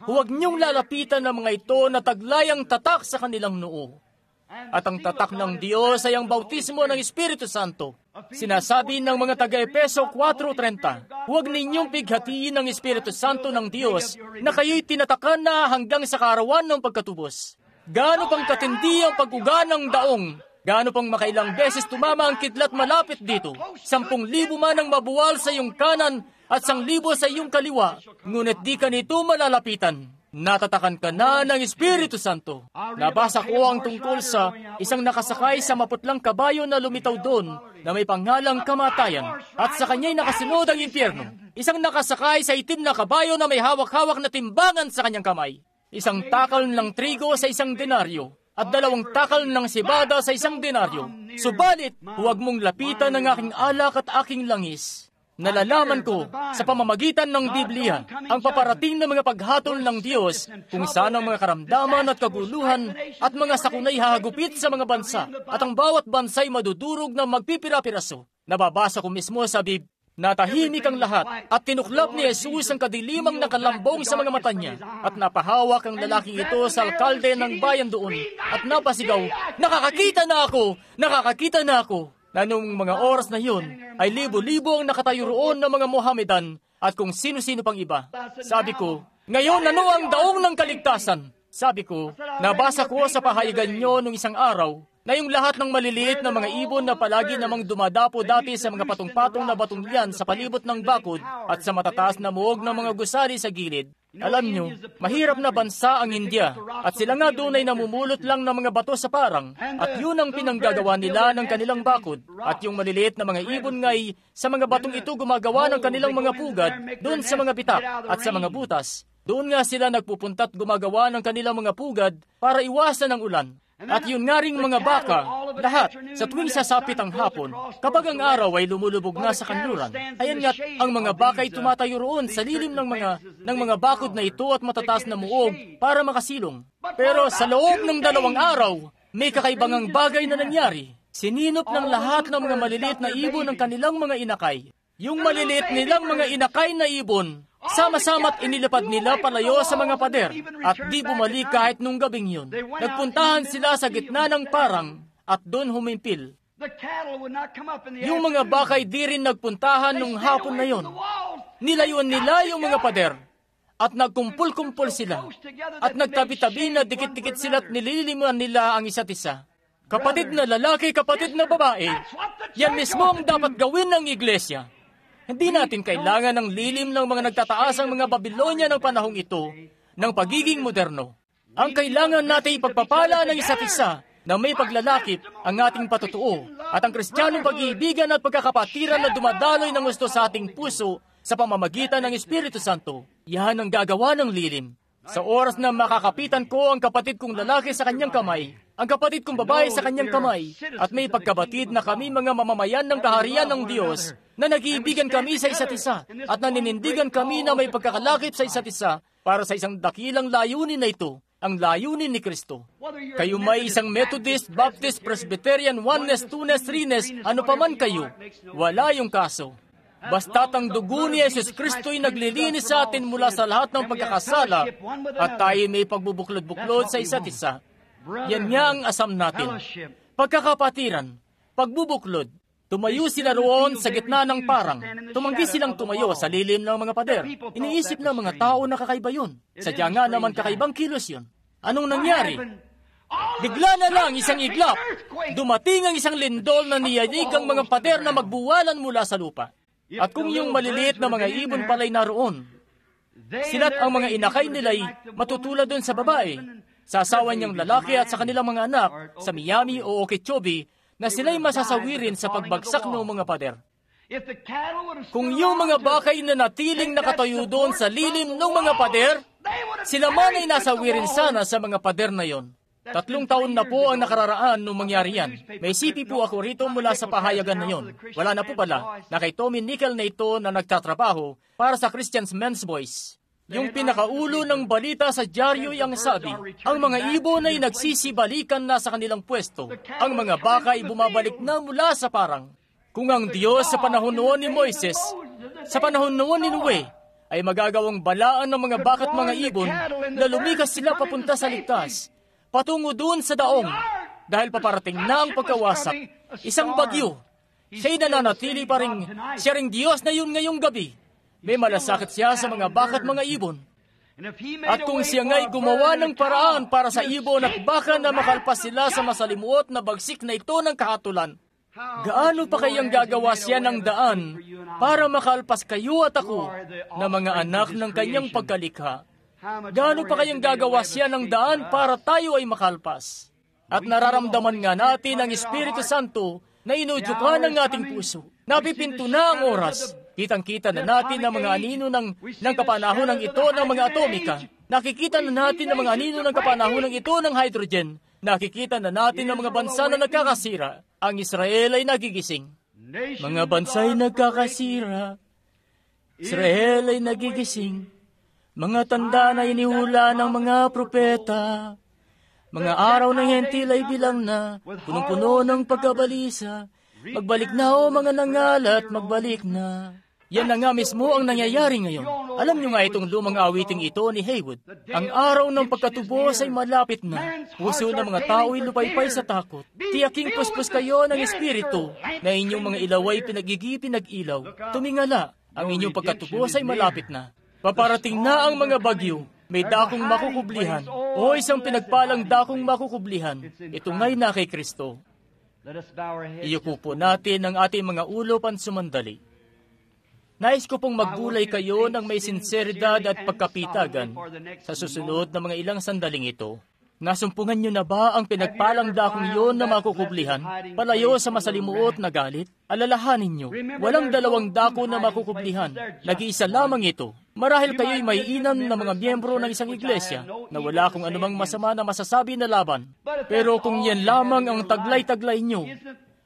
Huwag niyong lalapitan ng mga ito na taglayang tatak sa kanilang noo. At ang tatak ng Diyos ay ang bautismo ng Espiritu Santo. Sinasabi ng mga taga-Epeso 4:30, huwag ninyong bighatiin ng Espiritu Santo ng Diyos na kayo'y tinatakan na hanggang sa kaarawan ng pagkatubos. Gaano pang katindi ang pag-uga ng daong, gaano pang makailang beses tumama ang kidlat malapit dito, 10,000 man ang mabuwal sa iyong kanan at 1,000 sa iyong kaliwa, ngunit di ka nito malalapitan. Natatakan ka na ng Espiritu Santo. Nabasa ko ang tungkol sa isang nakasakay sa maputlang kabayo na lumitaw doon na may pangalang kamatayan at sa kanya'y nakasunod ang impyerno. Isang nakasakay sa itim na kabayo na may hawak-hawak na timbangan sa kanyang kamay. Isang takal ng trigo sa 1 denaryo at 2 takal ng sibada sa 1 denaryo. Subalit, huwag mong lapitan ang aking alak at aking langis. Nalalaman ko sa pamamagitan ng Biblia ang paparating na mga paghatol ng Diyos kung saan ang mga karamdaman at kaguluhan at mga sakunay hahagupit sa mga bansa at ang bawat bansa'y madudurog na magpipira-piraso. Nababasa ko mismo sa natahimik ang lahat at tinuklap ni Jesus ang kadilimang nakalambong sa mga mata niya at napahawak ang lalaking ito sa alkalde ng bayan doon at napasigaw, "Nakakakita na ako! Nakakakita na ako!" Na noong mga oras na yun, ay libo-libo ang nakatayo roon ng mga Mohamedan at kung sino-sino pang iba. Sabi ko, ngayon ano ang daong ng kaligtasan? Sabi ko, nabasa ko sa pahayagan nyo nung isang araw na yung lahat ng maliliit na mga ibon na palagi namang dumadapo dati sa mga patong-patong na batungyan sa palibot ng bakod at sa matataas na muog ng mga gusali sa gilid. Alam nyo, mahirap na bansa ang India at sila nga doon ay namumulot lang ng mga bato sa parang at yun ang pinanggagawa nila ng kanilang bakod at yung maliliit na mga ibon nga'y sa mga batong ito gumagawa ng kanilang mga pugad doon sa mga bitak at sa mga butas. Doon nga sila nagpupunta at gumagawa ng kanilang mga pugad para iwasan ang ulan. At yun nga ring mga baka, lahat, sa tuwing sasapit ang hapon, kapag ang araw ay lumulubog na sa kanluran, ayan nga't ang mga baka ay tumatayo roon sa lilim ng mga bakod na ito at matataas na muog para makasilong. Pero sa loob ng 2 araw, may kakaibangang bagay na nangyari. Sininop ng lahat ng mga maliliit na ibon ng kanilang mga inakay. Yung maliliit nilang mga inakay na ibon, sama-sama't inilapad nila palayo sa mga pader at di bumalik kahit nung gabing yun. Nagpuntahan sila sa gitna ng parang at doon humimpil. Yung mga bakay di rin nagpuntahan nung hapon na yun. Nilayuan nila yung mga pader at nagkumpul-kumpul sila at nagtabi-tabi na dikit-dikit sila at nililimuan nila ang isa't isa. Kapatid na lalaki, kapatid na babae, yan mismo ang dapat gawin ng iglesia. Hindi natin kailangan ng lilim ng mga nagtataasang mga Babilonya ng panahong ito ng pagiging moderno. Ang kailangan natin ipagpapala ng isa't isa na may paglalakip ang ating patutuo at ang Kristiyanong pag-iibigan at pagkakapatiran na dumadaloy ng gusto sa ating puso sa pamamagitan ng Espiritu Santo. Yan ang gagawa ng lilim. Sa oras na makakapitan ko ang kapatid kong lalaki sa kanyang kamay, ang kapatid kong babae sa kanyang kamay, at may pagkabatid na kami mga mamamayan ng kaharian ng Diyos, na nag-iibigan kami sa isa't isa, at naninindigan kami na may pagkakalakip sa isa't isa para sa isang dakilang layunin na ito, ang layunin ni Kristo. Kayo may isang Methodist, Baptist, Presbyterian, Oneness, Two-ness, Three-ness, ano paman kayo, wala yung kaso. Basta't ang dugo ni Jesus Kristo'y naglilinis sa atin mula sa lahat ng pagkakasala at tayo may pagbubuklod-buklod sa isa't isa. Yan nga ang asam natin. Pagkakapatiran, pagbubuklod. Tumayo sila roon sa gitna ng parang. Tumanggi silang tumayo sa lilim ng mga pader. Iniisip ng mga tao na kakaiba yun. Sadya nga naman kakaibang kilos yun. Anong nangyari? Bigla na lang isang iglap. Dumating ang isang lindol na niyanig ang mga pader na magbuwalan mula sa lupa. At kung yung maliliit na mga ibon pala'y naroon, sila't ang mga inakay nila'y matutulad doon sa babae, sa asawa niyang lalaki at sa kanilang mga anak sa Miami o Okeechobee na sila'y masasawirin sa pagbagsak ng mga pader. Kung yung mga bakay na natiling nakatayo doon sa lilim ng mga pader, sila man ay nasawirin sana sa mga pader na yon. 3 taon na po ang nakararaan nung mangyari yan. May sipi po ako rito mula sa pahayagan na yon. Wala na po pala na kay Tommy Nickel na ito na nagtatrabaho para sa Christian's Men's Voice. Yung pinakaulo ng balita sa dyaryo ay ang sabi, ang mga ibon ay nagsisibalikan na sa kanilang pwesto. Ang mga baka ay bumabalik na mula sa parang. Kung ang Diyos sa panahon noon ni Moises, sa panahon noon ni Noe, ay magagawang balaan ng mga bakat mga ibon na lumikas sila papunta sa ligtas, patungo doon sa daong, dahil paparating na ang pagkawasak, isang bagyo. Siya'y nananatili pa rin, siya ring Diyos na yun ngayong gabi. May malasakit siya sa mga bakat mga ibon. At kung siya nga'y gumawa ng paraan para sa ibon at baka na makalpas sila sa masalimuot na bagsik na ito ng kahatulan, gaano pa kayang gagawa siya ng daan para makalpas kayo at ako na mga anak ng kanyang pagkalikha? Gaano pa kayang gagawa siya ng daan para tayo ay makalpas? At nararamdaman nga natin ang Espiritu Santo na inudyukan ng ating puso. Napipinto na ang oras. Kitang-kita na natin ang mga anino ng kapanahon ito ng mga atomika. Nakikita na natin ang mga anino ng kapanahon ito ng hydrogen. Nakikita na natin ang mga bansa na nagkakasira. Ang Israel ay nagigising. Mga bansa ay nagkakasira. Israel ay nagigising. Mga tanda na inihula ng mga propeta. Mga araw ng hentil ay bilang na, punong-puno ng pagkabalisa. Magbalik na o mga nangalat, magbalik na. Yan na nga mismo ang nangyayari ngayon. Alam nyo nga itong lumang awiting ito ni Haywood. Ang araw ng pagkatubos ay malapit na. Puso ng mga tao ay lupaypay sa takot. Tiyaking puspos kayo ng Espiritu na inyong mga ilaw ay pinag-ilaw. Tumingala, ang inyong pagkatubos ay malapit na. Paparating na ang mga bagyo. May dakong makukublihan o isang pinagpalang dakong makukublihan. Ito nga'y na kay Kristo. Iyuko po natin ang ating mga ulo pansumandali. Nais ko pong magbulay kayo ng may sinseridad at pagkapitagan sa susunod na mga ilang sandaling ito. Nasumpungan nyo na ba ang pinagpalang dakong iyon na makukublihan, palayo sa masalimuot na galit? Alalahanin nyo, walang dalawang dako na makukublihan. Nag-iisa lamang ito. Marahil kayo'y may inam na mga miyembro ng isang iglesia na wala kung anumang masama na masasabi na laban. Pero kung yan lamang ang taglay-taglay nyo,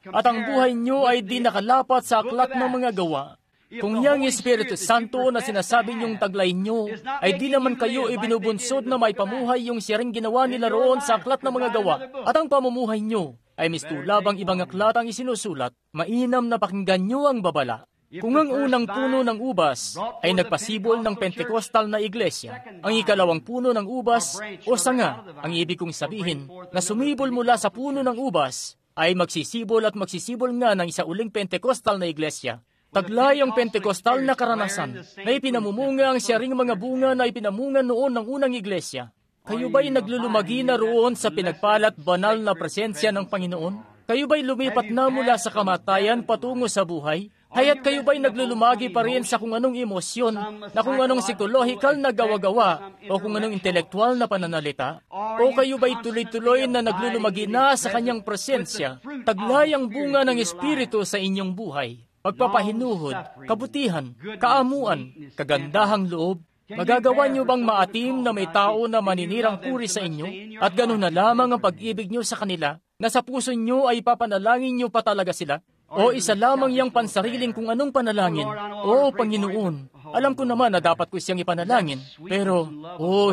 at ang buhay nyo ay di nakalapat sa aklat ng mga gawa, kung yang Espiritu Santo na sinasabi niyong taglay nyo, ay di naman kayo ibinubunsod na may pamuhay yung siyaring ginawa nila roon sa aklat ng mga gawa, at ang pamumuhay nyo ay mistulabang ibang aklat ang isinusulat, mainam na pakinggan nyo ang babala. Kung ang unang puno ng ubas ay nagpasibol ng Pentecostal na iglesia, ang ikalawang puno ng ubas o sanga, ang ibig kong sabihin na sumibol mula sa puno ng ubas, ay magsisibol at magsisibol nga ng isa uling Pentecostal na iglesia. Taglay ang Pentecostal na karanasan na ipinamumunga ang siyaring mga bunga na ipinamunga noon ng unang iglesia. Kayo ba'y naglulumagi na roon sa pinagpalat banal na presensya ng Panginoon? Kayo ba'y lumipat na mula sa kamatayan patungo sa buhay? Haya't kayo ba'y naglulumagi pa rin sa kung anong emosyon, na kung anong psikolohikal na gawa-gawa, o kung anong intelektual na pananalita? O kayo ba'y tuloy-tuloy na naglulumagi na sa kanyang presensya, taglay ang bunga ng Espiritu sa inyong buhay? Pagpapahinuhod, kabutihan, kaamuan, kagandahang loob. Magagawa niyo bang maatim na may tao na maninirang puri sa inyo at gano'n na lamang ang pag-ibig niyo sa kanila na sa puso niyo ay papanalangin niyo pa talaga sila? O isa lamang yang pansariling kung anong panalangin? O Panginoon, alam ko naman na dapat ko siyang ipanalangin. Pero,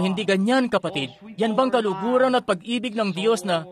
hindi ganyan kapatid. Yan bang kaluguran at pag-ibig ng Diyos na,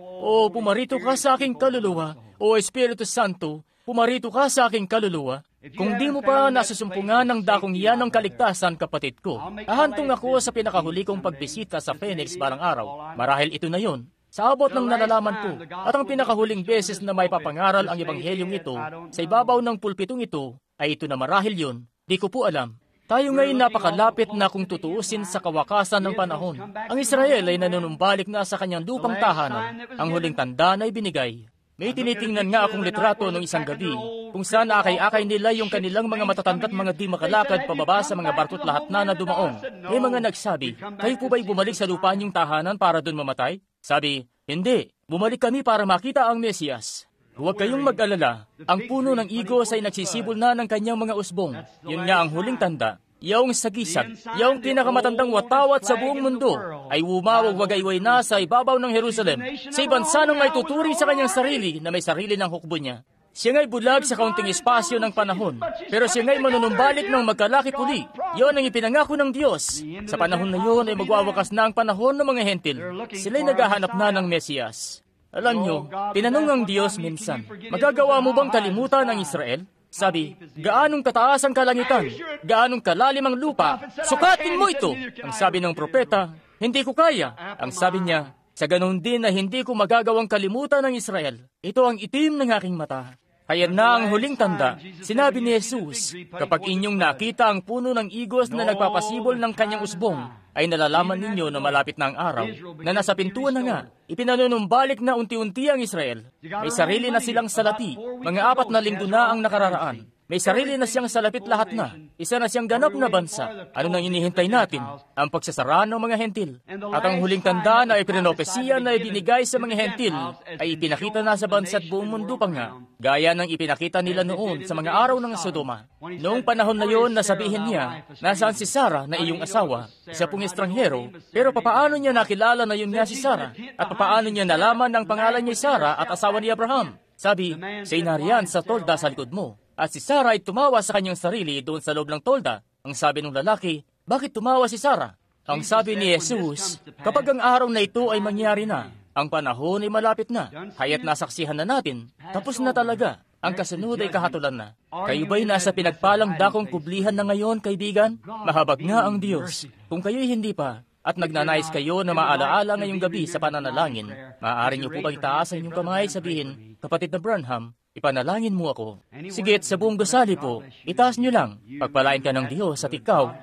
pumarito ka sa aking kaluluwa, o Espiritu Santo, pumarito ka sa aking kaluluwa? Kung di mo pa nasusumpungan ng dakong iyan ng kaligtasan, kapatid ko, ahantong ako sa pinakahuli kong pagbisita sa Phoenix barang araw. Marahil ito na yon. Sa abot ng nalalaman ko, at ang pinakahuling beses na may papangaral ang ebanghelyong ito, sa ibabaw ng pulpitong ito, ay ito na marahil yon. Di ko po alam. Tayo ngayon napakalapit na kung tutuusin sa kawakasan ng panahon. Ang Israel ay nanunumbalik na sa kanyang lupang tahanan. Ang huling tanda na ibinigay. May tinitingnan nga akong litrato noong isang gabi, kung saan akay-akay nila yung kanilang mga matatanda't mga di makalakad pababa sa mga barko't lahat na dumaong. May mga nagsabi, kayo po ba'y bumalik sa lupa niyong tahanan para doon mamatay? Sabi, hindi, bumalik kami para makita ang Mesiyas. Huwag kayong mag-alala, ang puno ng igos ay nagsisibol na ng kanyang mga usbong. Yun nga ang huling tanda. Yaong sagisag, yaong pinakamatandang watawat sa buong mundo, ay wumawag-wagayway na sa ibabaw ng Jerusalem, sa bansa ng may tuturi sa kanyang sarili na may sarili ng hukbo niya. Siya nga'y bulag sa kaunting espasyo ng panahon, pero siya nga'y manunumbalik ng magkalakip uli. Yon ang ipinangako ng Diyos. Sa panahon na yon ay magwawakas na ang panahon ng mga hentil. Sila'y naghahanap na ng Mesiyas. Alam nyo, tinanong ang Diyos minsan, magagawa mo bang kalimutan ang Israel? Sabi, gaanong kataas ang kalangitan, gaanong kalalim ang lupa, sukatin mo ito. Ang sabi ng propeta, hindi ko kaya. Ang sabi niya, sa ganun din na hindi ko magagawang kalimutan ang Israel. Ito ang itim ng aking mata. Kaya na ang huling tanda, sinabi ni Jesus, kapag inyong nakita ang puno ng igos na nagpapasibol ng kanyang usbong, ay nalalaman ninyo na malapit na ang araw, na nasa pintuan na nga, ipinanunumbalik na unti-unti ang Israel. May sarili na silang salati, mga 4 na linggo na ang nakararaan. May sarili na siyang salapit lahat na. Isa na siyang ganap na bansa. Ano nang inihintay natin? Ang pagsasara ng mga hentil. At ang huling tanda na ipinopesiya na ibinigay sa mga hentil ay ipinakita na sa bansa at buong mundo pa nga. Gaya ng ipinakita nila noon sa mga araw ng Sodoma. Noong panahon na yon, nasabihin niya, nasaan si Sarah na iyong asawa? Isa pong estranghero. Pero papaano niya nakilala na yun nga si Sarah? At papaano niya nalaman ang pangalan niya Sarah at asawa ni Abraham? Sabi, siya'y nariyan sa tolda sa likod mo. At si Sarah ay tumawa sa kanyang sarili doon sa loob ng tolda. Ang sabi ng lalaki, bakit tumawa si Sarah? Ang sabi ni Jesus, kapag ang araw na ito ay mangyari na, ang panahon ay malapit na, kaya't nasaksihan na natin, tapos na talaga, ang kasunod ay kahatulan na. Kayo ba'y nasa pinagpalang dakong kublihan na ngayon, kaibigan? Mahabag nga ang Diyos. Kung kayo'y hindi pa, at nagnanais kayo na maalaala ngayong gabi sa pananalangin, maaari niyo po bang itaasan inyong kamay, sabihin, kapatid na Branham, ipanalangin mo ako. Sige't sa buong gusali po, itaas niyo lang. Pagpalain ka ng Diyos at ikaw,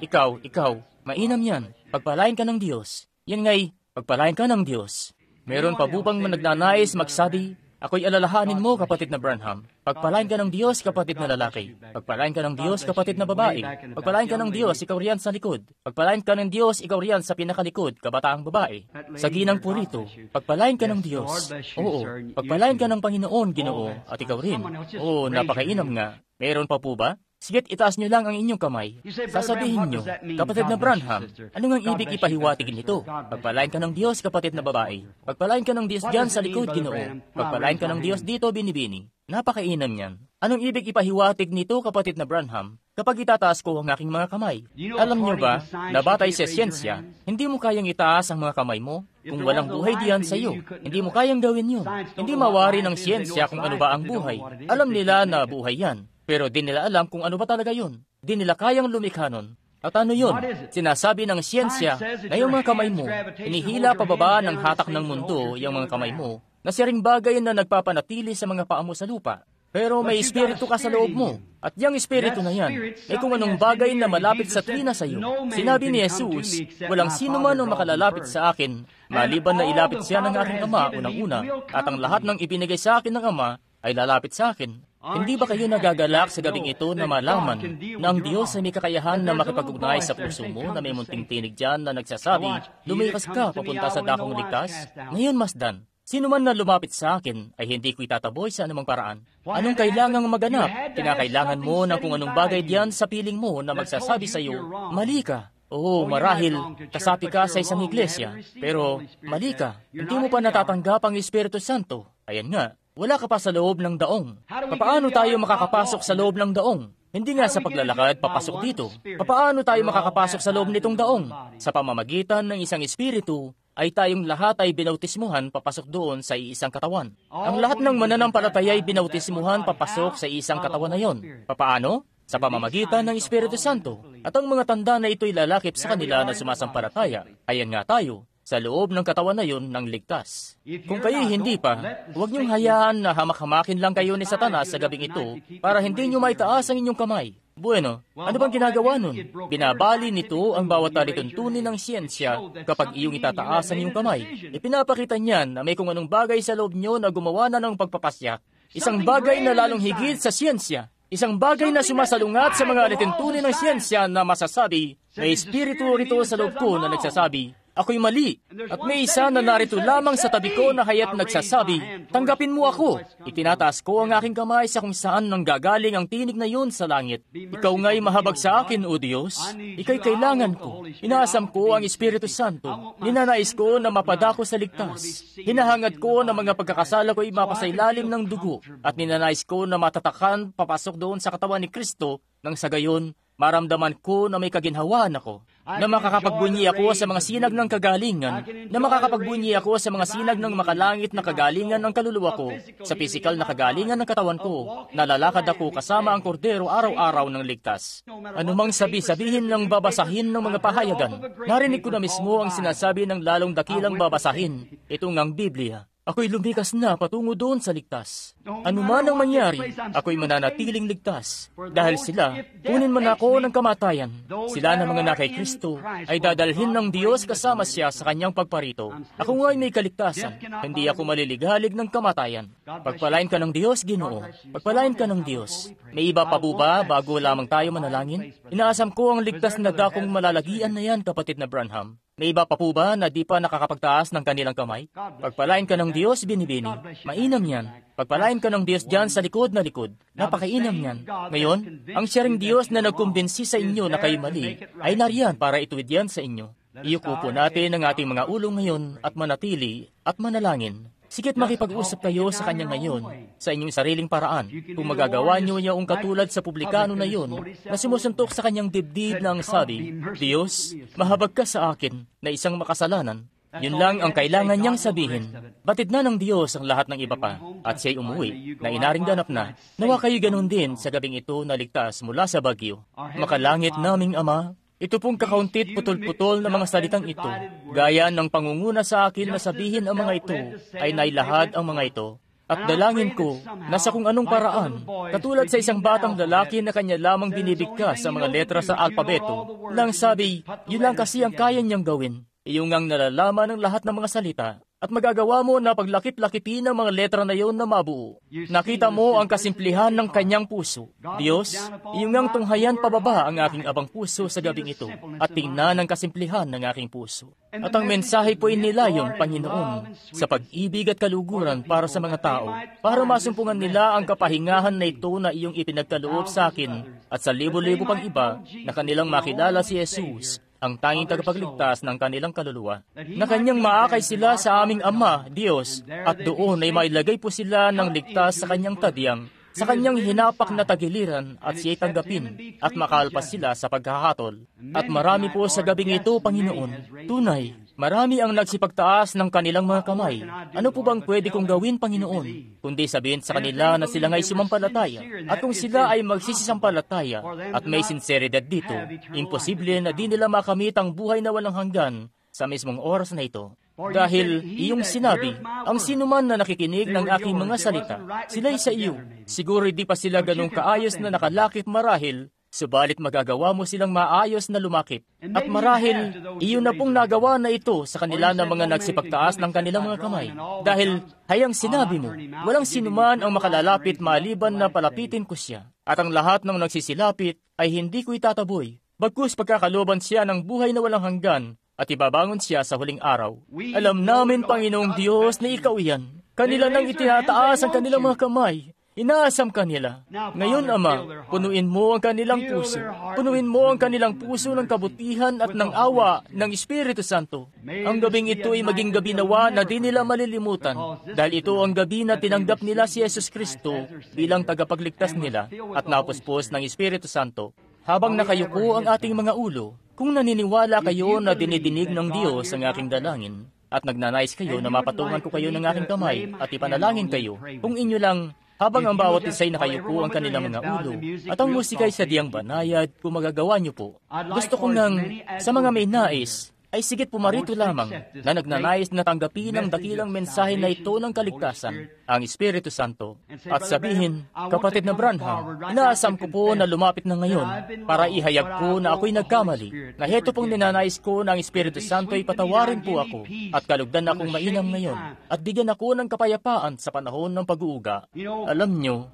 mainam yan. Pagpalain ka ng Diyos. Yan nga'y, pagpalain ka ng Diyos. Meron pa bubang nagnanais magsabi, ako'y alalahanin mo, kapatid na Branham. Pagpalain ka ng Diyos, kapatid na lalaki. Pagpalain ka ng Diyos, kapatid na babae. Pagpalain ka ng Diyos, ikaw riyan sa likod. Pagpalain ka ng Diyos, ikaw riyan sa pinakalikod, kabataang babae. Sa ginang purito, pagpalain ka ng Diyos. Oo, pagpalain ka ng Panginoon, Ginoo, at ikaw rin. Oo, napakainam nga. Meron pa po ba? Sige't itaas niyo lang ang inyong kamay. Sasabihin niyo, kapatid na Branham, ano ngang ibig ipahiwatig nito? Pagpalain ka ng Diyos, kapatid na babae. Pagpalain ka ng Diyos diyan sa likod, Ginoo. Pagpalain ka ng Diyos dito, binibini. Napakainam niyan. Anong ibig ipahiwatig nito, kapatid na Branham, kapag itataas ko ang aking mga kamay? Alam niyo ba, na batay sa siyensya, hindi mo kayang itaas ang mga kamay mo kung walang buhay diyan sa iyo. Hindi mo kayang gawin yun. Hindi mawari ng siyensya kung ano ba ang buhay. Alam nila na buhay yan. Pero di nila alam kung ano ba talaga yun. Di nila kayang lumikha nun. At ano yun? Sinasabi ng siyensya na yung mga kamay mo, hinihila pababa ng hatak ng mundo yung mga kamay mo, na siyaring bagay na nagpapanatili sa mga paa mo sa lupa. Pero may espiritu ka sa loob mo. At yung espiritu na yan, ay kung anong bagay na malapit sa tuwina sa iyo. Sinabi ni Jesus, walang sino man ang makalalapit sa akin, maliban na ilapit siya ng aking Ama unang-una, at ang lahat ng ibinigay sa akin ng Ama ay lalapit sa akin. Hindi ba kayo nagagalak sa gabing ito na malaman na ang Diyos ay may kakayahan na makipag-ugnay sa puso mo na may munting tinig dyan na nagsasabi, lumikas ka papunta sa dakong ligtas? Ngayon, Masdan, sino man na lumapit sa akin ay hindi ko itataboy sa anumang paraan. Anong kailangang maganap? Kinakailangan mo ng kung anong bagay diyan sa piling mo na magsasabi sa iyo, mali ka. Oo, marahil, kasapi ka sa isang iglesia. Pero, mali ka. Hindi mo pa natatanggap ang Espiritu Santo. Ayan nga. Wala ka pa sa loob ng daong. Papaano tayo makakapasok sa loob ng daong? Hindi nga sa paglalakad papasok dito. Papaano tayo makakapasok sa loob nitong daong? Sa pamamagitan ng isang espiritu, ay tayong lahat ay binautismuhan papasok doon sa isang katawan. Ang lahat ng mananampalataya ay binautismuhan papasok sa isang katawan na yon. Papaano? Sa pamamagitan ng Espiritu Santo. At ang mga tanda na ito'y lalakip sa kanila na sumasampalataya. Ayan nga tayo. Sa loob ng katawan na yun ng ligtas. Kung kayo'y hindi pa, huwag niyong hayaan na hamak-hamakin lang kayo ni Satanas sa gabing ito para hindi niyo maitaas ang inyong kamay. Bueno, ano bang ginagawa nun? Binabali nito ang bawat talituntunin ng siyensya kapag iyong itataas ang iyong kamay. Ipinapakita niyan na may kung anong bagay sa loob niyo na gumawa na ng pagpapasyak. Isang bagay na lalong higit sa siyensya. Isang bagay na sumasalungat sa mga alituntunin ng siyensya na masasabi, may espiritu rito sa loob ko na nagsasabi, ako'y mali. At may isa na narito lamang sa tabi ko na haya't nagsasabi, tanggapin mo ako. Itinataas ko ang aking kamay sa kung saan nanggagaling ang tinig na yun sa langit. Ikaw nga'y mahabag sa akin, O Diyos. Ika'y kailangan ko. Inaasam ko ang Espiritu Santo. Ninanais ko na mapadako sa ligtas. Hinahangad ko na mga pagkakasala ko'y mapasailalim ng dugo. At ninanais ko na matatakan papasok doon sa katawan ni Kristo nang sa gayon, maramdaman ko na may kaginhawaan ako. na makakapagbunyi ako sa mga sinag ng kagalingan, na makakapagbunyi ako sa mga sinag ng makalangit na kagalingan ng kaluluwa ko, sa pisikal na kagalingan ng katawan ko, nalalakad ako kasama ang kordero araw-araw ng ligtas. Anumang sabi-sabihin ng babasahin ng mga pahayagan, narinig ko na mismo ang sinasabi ng lalong dakilang babasahin, ito ngang Biblia. Ako'y lumikas na patungo doon sa ligtas. Ano man ang mangyari, ako'y mananatiling ligtas. Dahil sila, kunin man ako ng kamatayan. Sila na mga na kay Kristo ay dadalhin ng Diyos kasama siya sa kanyang pagparito. Ako nga'y may kaligtasan. Hindi ako maliligalig ng kamatayan. Pagpalain ka ng Diyos, Ginoo. Pagpalain ka ng Diyos. May iba pa po ba bago lamang tayo manalangin? Inaasam ko ang ligtas na dakong malalagian na yan, kapatid na Branham. May iba pa po ba na di pa nakakapagtaas ng kanilang kamay? Pagpalain ka ng Diyos, binibini. Mainam yan. Pagpalain ka ng Diyos dyan sa likod na likod. Napakainam yan. Ngayon, ang siyang Diyos na nagkumbinsi sa inyo na kayo mali, ay nariyan para ituwid yan sa inyo. Iyuko po natin ang ating mga ulo ngayon at manatili at manalangin. Sikit makipag-usap kayo sa Kanya ngayon, sa inyong sariling paraan. Kung magagawa niyo yung katulad sa publikano na yun, na sumusuntok sa kanyang dibdib na ang sabi, Diyos, mahabag ka sa akin na isang makasalanan. Yun lang ang kailangan niyang sabihin. Batid na ng Diyos ang lahat ng iba pa, at siya'y umuwi, na inaring ganap na. Nawa kayo ganun din sa gabing ito na ligtas mula sa bagyo. Makalangit naming Ama, ito pong kakauntit putol-putol na mga salitang ito, gaya ng pangunguna sa akin na sabihin ang mga ito, ay nailahad ang mga ito. At dalangin ko na sa kung anong paraan, katulad sa isang batang lalaki na kanya lamang binibigkas sa mga letra sa alpabeto, lang sabi, yun lang kasi ang kaya niyang gawin. Iyong ang nalalaman ng lahat ng mga salita, at magagawa mo na paglakip-lakipin ang mga letra na iyon na mabuo. Nakita mo ang kasimplihan ng kanyang puso. Diyos, iyong ang tunghayan pababa ang aking abang puso sa gabing ito, at tingnan ang kasimplihan ng aking puso. At ang mensahe po inilayon, Panginoon, sa pag-ibig at kaluguran para sa mga tao, para masumpungan nila ang kapahingahan na ito na iyong ipinagkaloob sa akin, at sa libo-libo pang iba na kanilang makilala si Jesus, ang tanging tagapagligtas ng kanilang kaluluwa, na kanyang maakay sila sa aming Ama, Diyos, at doon ay mailagay po sila ng ligtas sa kanyang tadyang, sa kanyang hinapak na tagiliran at siya'y tanggapin, at makalpas sila sa paghahatol. At marami po sa gabing ito, Panginoon, tunay, marami ang nagsipagtaas ng kanilang mga kamay. Ano po bang pwede kong gawin, Panginoon? Kundi sabihin sa kanila na sila nga'y sumampalataya. At kung sila ay magsisisampalataya at may sinseridad dito, imposible na di nila makamit ang buhay na walang hanggan sa mismong oras na ito. Dahil iyong sinabi, ang sinuman na nakikinig ng aking mga salita, sila'y sa iyo. Siguro di pa sila ganong kaayos na nakalakip marahil, subalit magagawa mo silang maayos na lumakip. At marahil, iyon na pong nagawa na ito sa kanila na mga nagsipagtaas ng kanilang mga kamay. Dahil, hayang sinabi mo, walang sinuman ang makalalapit maliban na palapitin ko siya. At ang lahat ng nagsisilapit ay hindi ko itataboy. Bagkus pagkakaloban siya ng buhay na walang hanggan, at ibabangon siya sa huling araw. Alam namin, Panginoong Diyos, na ikaw iyan. Kanila nang itinataas ang kanilang mga kamay. Inaasam kanila. Ngayon, Ama, punuin mo ang kanilang puso. Punuin mo ang kanilang puso ng kabutihan at ng awa ng Espiritu Santo. Ang gabing ito ay maging gabi nawa na di nila malilimutan, dahil ito ang gabi na tinanggap nila si Jesus Kristo bilang tagapagligtas nila at napuspos ng Espiritu Santo. Habang nakayuko ang ating mga ulo, kung naniniwala kayo na dinidinig ng Diyos ang aking dalangin, at nagnanais kayo na mapatungan ko kayo ng aking kamay at ipanalangin kayo, kung inyo lang, habang ang bawat isa'y nakayuko ang kanilang mga ulo, at ang musika'y sadyang banayad kung magagawa niyo po. Gusto ko nang, sa mga may nais, ay sigit pumarito lamang na nagnanais na tanggapin ang dakilang mensahe na ito ng kaligtasan, ang Espiritu Santo. At sabihin, kapatid na Branham, inaasam ko po na lumapit na ngayon para ihayag ko na ako'y nagkamali, na heto pong ninanais ko na ang Espiritu Santo ay patawarin po ako at kalugdan akong mainam ngayon at bigyan ako ng kapayapaan sa panahon ng pag-uuga. Alam nyo,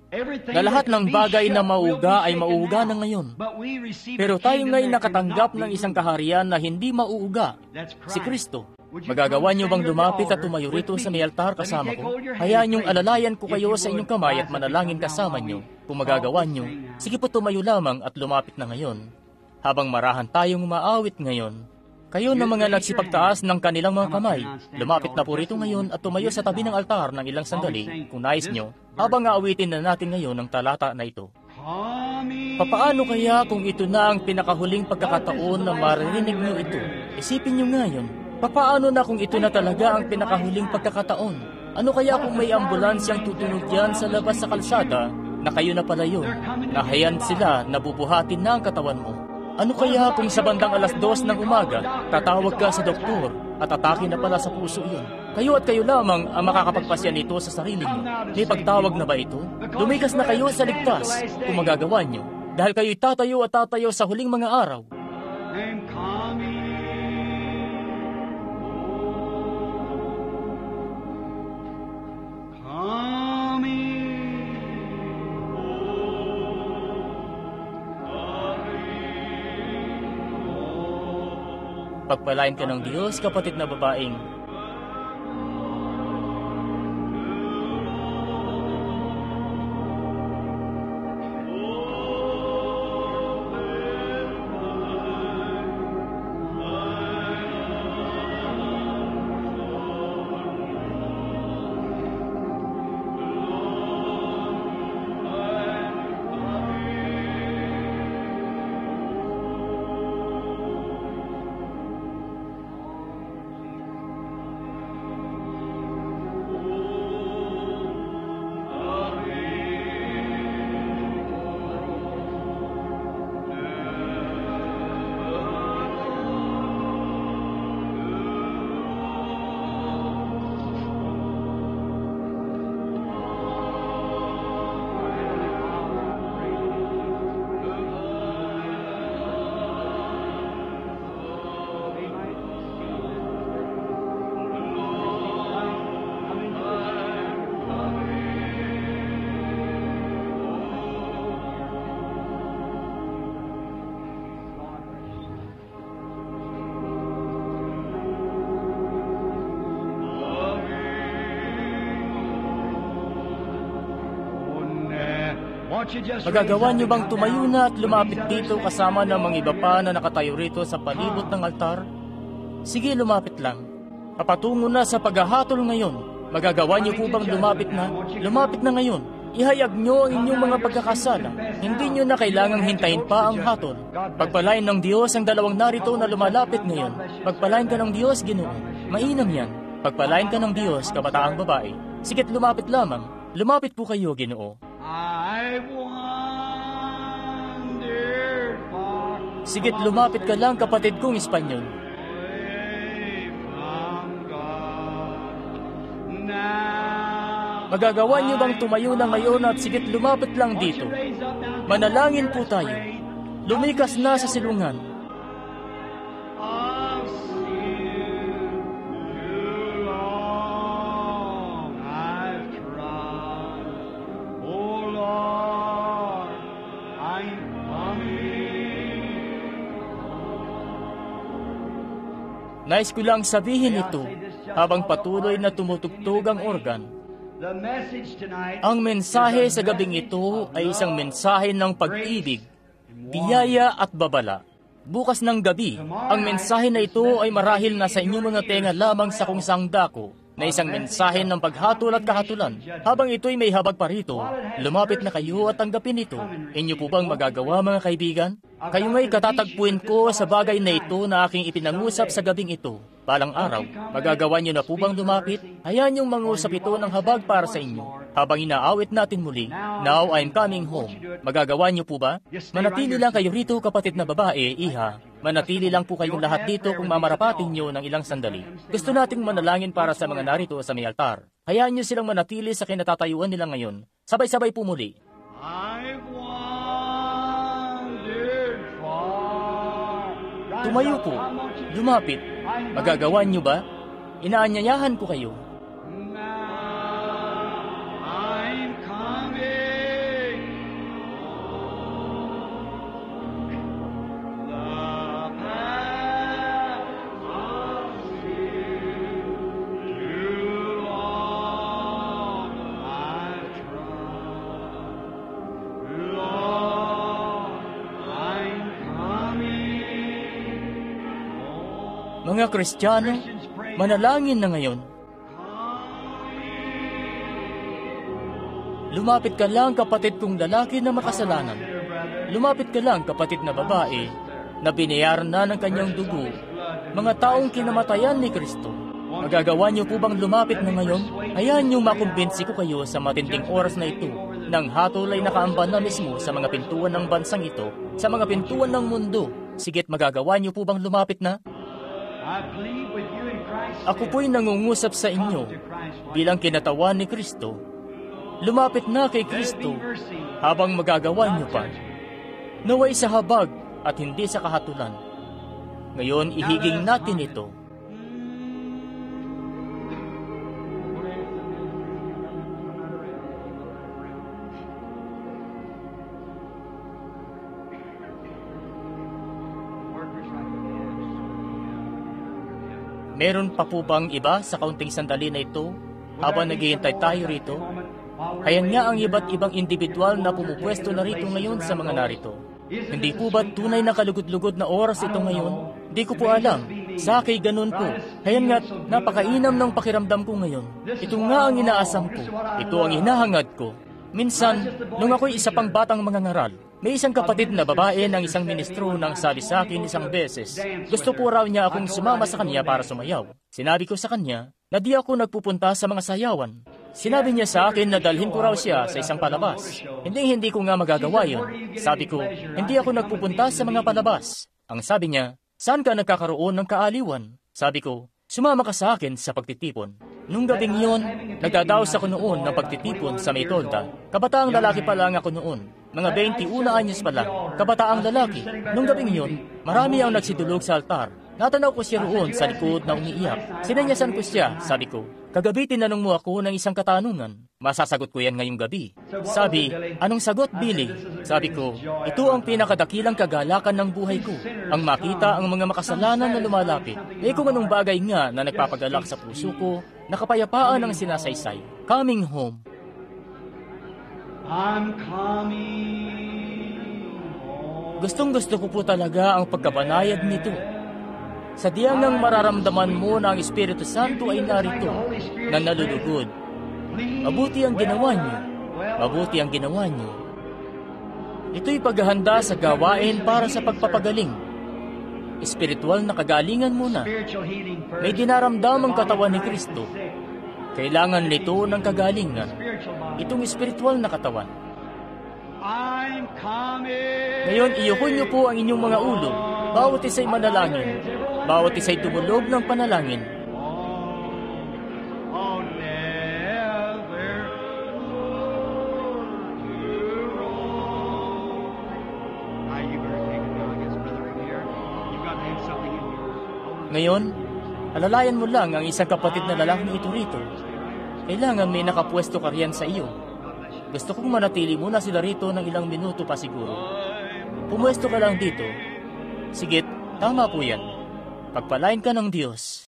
na lahat ng bagay na mauuga ay mauuga na ngayon. Pero tayo nga'y nakatanggap ng isang kaharian na hindi mauuga, si Kristo. Magagawa niyo bang lumapit at tumayo rito sa may altar kasama ko? Hayaan niyong alalayan ko kayo sa inyong kamay at manalangin kasama niyo. Kung magagawa niyo, sige po tumayo lamang at lumapit na ngayon. Habang marahan tayong maawit ngayon, kayo na mga nagsipagtaas ng kanilang mga kamay, lumapit na po rito ngayon at tumayo sa tabi ng altar ng ilang sandali, kung nais niyo, habang aawitin na natin ngayon ang talata na ito. Papaano kaya kung ito na ang pinakahuling pagkakataon na maririnig niyo ito? Isipin niyo ngayon, papaano na kung ito na talaga ang pinakahuling pagkakataon? Ano kaya kung may ambulansyang tutunog yan sa labas sa kalsada na kayo na pala yun? Nahayan sila na bubuhatin na ang katawan mo. Ano kaya kung sa bandang 2:00 ng umaga, tatawag ka sa doktor at atake na pala sa puso yun? Kayo at kayo lamang ang makakapagpasya nito sa sarili niyo. May pagtawag na ba ito? Lumikas na kayo sa ligtas kung magagawa niyo. Dahil kayo'y tatayo at tatayo sa huling mga araw. I'm coming. Pagpalain ka ng Diyos, kapatid na babaeng. Magagawa niyo bang tumayo na at lumapit dito kasama ng mga iba pa na nakatayo rito sa palibot ng altar? Sige, lumapit lang. Papatungo na sa paghahatol ngayon. Magagawa niyo po bang lumapit na? Lumapit na ngayon. Ihayag niyo ang inyong mga pagkakasala. Hindi niyo na kailangang hintayin pa ang hatol. Pagpalain ng Diyos ang dalawang narito na lumalapit ngayon. Pagpalain ka ng Diyos, Ginoo. Mainam yan. Pagpalain ka ng Diyos, kabataang babae. Sikit lumapit lamang. Lumapit po kayo, Ginoo. Sigit lumapit ka lang, kapatid kong Espanyol. Magagawa niyo bang tumayo na ngayon at sigit lumapit lang dito? Manalangin po tayo. Lumikas na sa silungan. Nais ko lang sabihin ito habang patuloy na tumutugtog ang organ. Ang mensahe sa gabing ito ay isang mensahe ng pag-ibig, biyaya at babala. Bukas ng gabi, ang mensahe na ito ay marahil nasa inyong mga tenga lamang sa kung saang dako, na isang mensahe ng paghatol at kahatulan. Habang ito'y may habag pa rito, lumapit na kayo at tanggapin ito. Inyo po bang magagawa, mga kaibigan? Kayo nga'y katatagpuin ko sa bagay na ito na aking ipinangusap sa gabing ito. Balang araw, magagawa niyo na po bang lumapit? Hayaan niyong mangusap ito ng habag para sa inyo. Habang inaawit natin muli, Now I'm Coming Home. Magagawa niyo po ba? Manatili lang kayo rito, kapatid na babae, iha. Manatili lang po kayong lahat dito kung mamarapatin niyo ng ilang sandali. Gusto nating manalangin para sa mga narito sa may altar. Hayaan niyo silang manatili sa kinatatayuan nila ngayon. Sabay-sabay po muli. Tumayo po. Lumapit. Magagawa niyo ba? Inaanyayahan ko kayo. Mga Kristiyano, manalangin na ngayon. Lumapit ka lang, kapatid kong lalaki na makasalanan. Lumapit ka lang, kapatid na babae, na binayaran na ng kanyang dugo, mga taong kinamatayan ni Kristo. Magagawa niyo po bang lumapit na ngayon? Hayaan niyo makumbinsi ko kayo sa matinding oras na ito, nang hatol ay nakaamban na mismo sa mga pintuan ng bansang ito, sa mga pintuan ng mundo. Sigit, magagawa niyo po bang lumapit na? Ako po'y nangungusap sa inyo bilang kinatawan ni Kristo. Lumapit na kay Kristo habang magagawa niyo pa. Naway sa habag at hindi sa kahatulan. Ngayon, ihiging natin ito. Meron pa po bang iba sa kaunting sandali na ito habang naghihintay tayo rito? Hayan nga ang iba't ibang individual na pumupwesto na rito ngayon sa mga narito. Hindi po ba tunay na kalugod-lugod na oras ito ngayon? Di ko po alam. Sa akin ganun po. Hayan nga, napakainam ng pakiramdam ko ngayon. Ito nga ang inaasam ko. Ito ang hinahangad ko. Minsan, nung ako'y isa pang batang mangangaral, may isang kapatid na babae ng isang ministro nang sabi sa akin isang beses, gusto po raw niya akong sumama sa kanya para sumayaw. Sinabi ko sa kanya na di ako nagpupunta sa mga sayawan. Sinabi niya sa akin na dalhin ko raw siya sa isang palabas. Hindi ko nga magagawa yun. Sabi ko, hindi ako nagpupunta sa mga palabas. Ang sabi niya, saan ka nagkakaroon ng kaaliwan? Sabi ko, sumama ka sa akin sa pagtitipon. Nung gabing yun, nagdadaos ako noon ng pagtitipon sa Maytolda. Kabataang lalaki pa lang ako noon. Mga 21 anyos pa lang. Kabataang lalaki. Nung gabing yun, marami ang nagsidulog sa altar. Natanaw ko siya roon sa likod na umiiyak. Sinanyasan ko siya, sabi ko, kagabi tinanong mo ako ng isang katanungan. Masasagot ko yan ngayong gabi. Sabi, anong sagot, Billy? Sabi ko, ito ang pinakadakilang kagalakan ng buhay ko. Ang makita ang mga makasalanan na lumalapit. Kung anong bagay nga na nagpapagalak sa puso ko, nakapayapaan ang sinasaysay. Coming home. I'm coming home. Gustong-gusto ko po talaga ang pagkabanayad nito. Sa diyang nang mararamdaman mo na ang Espiritu Santo ay narito, na nalulugod. Mabuti ang ginawa niyo. Mabuti ang ginawa niyo. Ito'y paghahanda sa gawain para sa pagpapagaling. Espiritual na kagalingan muna. May dinaramdam ang katawan ni Kristo. Kailangan nito ng kagalingan. Itong espiritual na katawan. Ngayon, iyuhon niyo po ang inyong mga ulo. Bawat isa'y manalangin. Bawat isa'y tumulog ng panalangin. Ngayon, alalayan mo lang ang isang kapatid na lalaking ito rito. Kailangan may nakapwesto ka riyan sa iyo. Gusto kong manatili muna sila rito ng ilang minuto pa siguro. Pumwesto ka lang dito. Sigit, tama po yan. Pagpalain ka ng Diyos.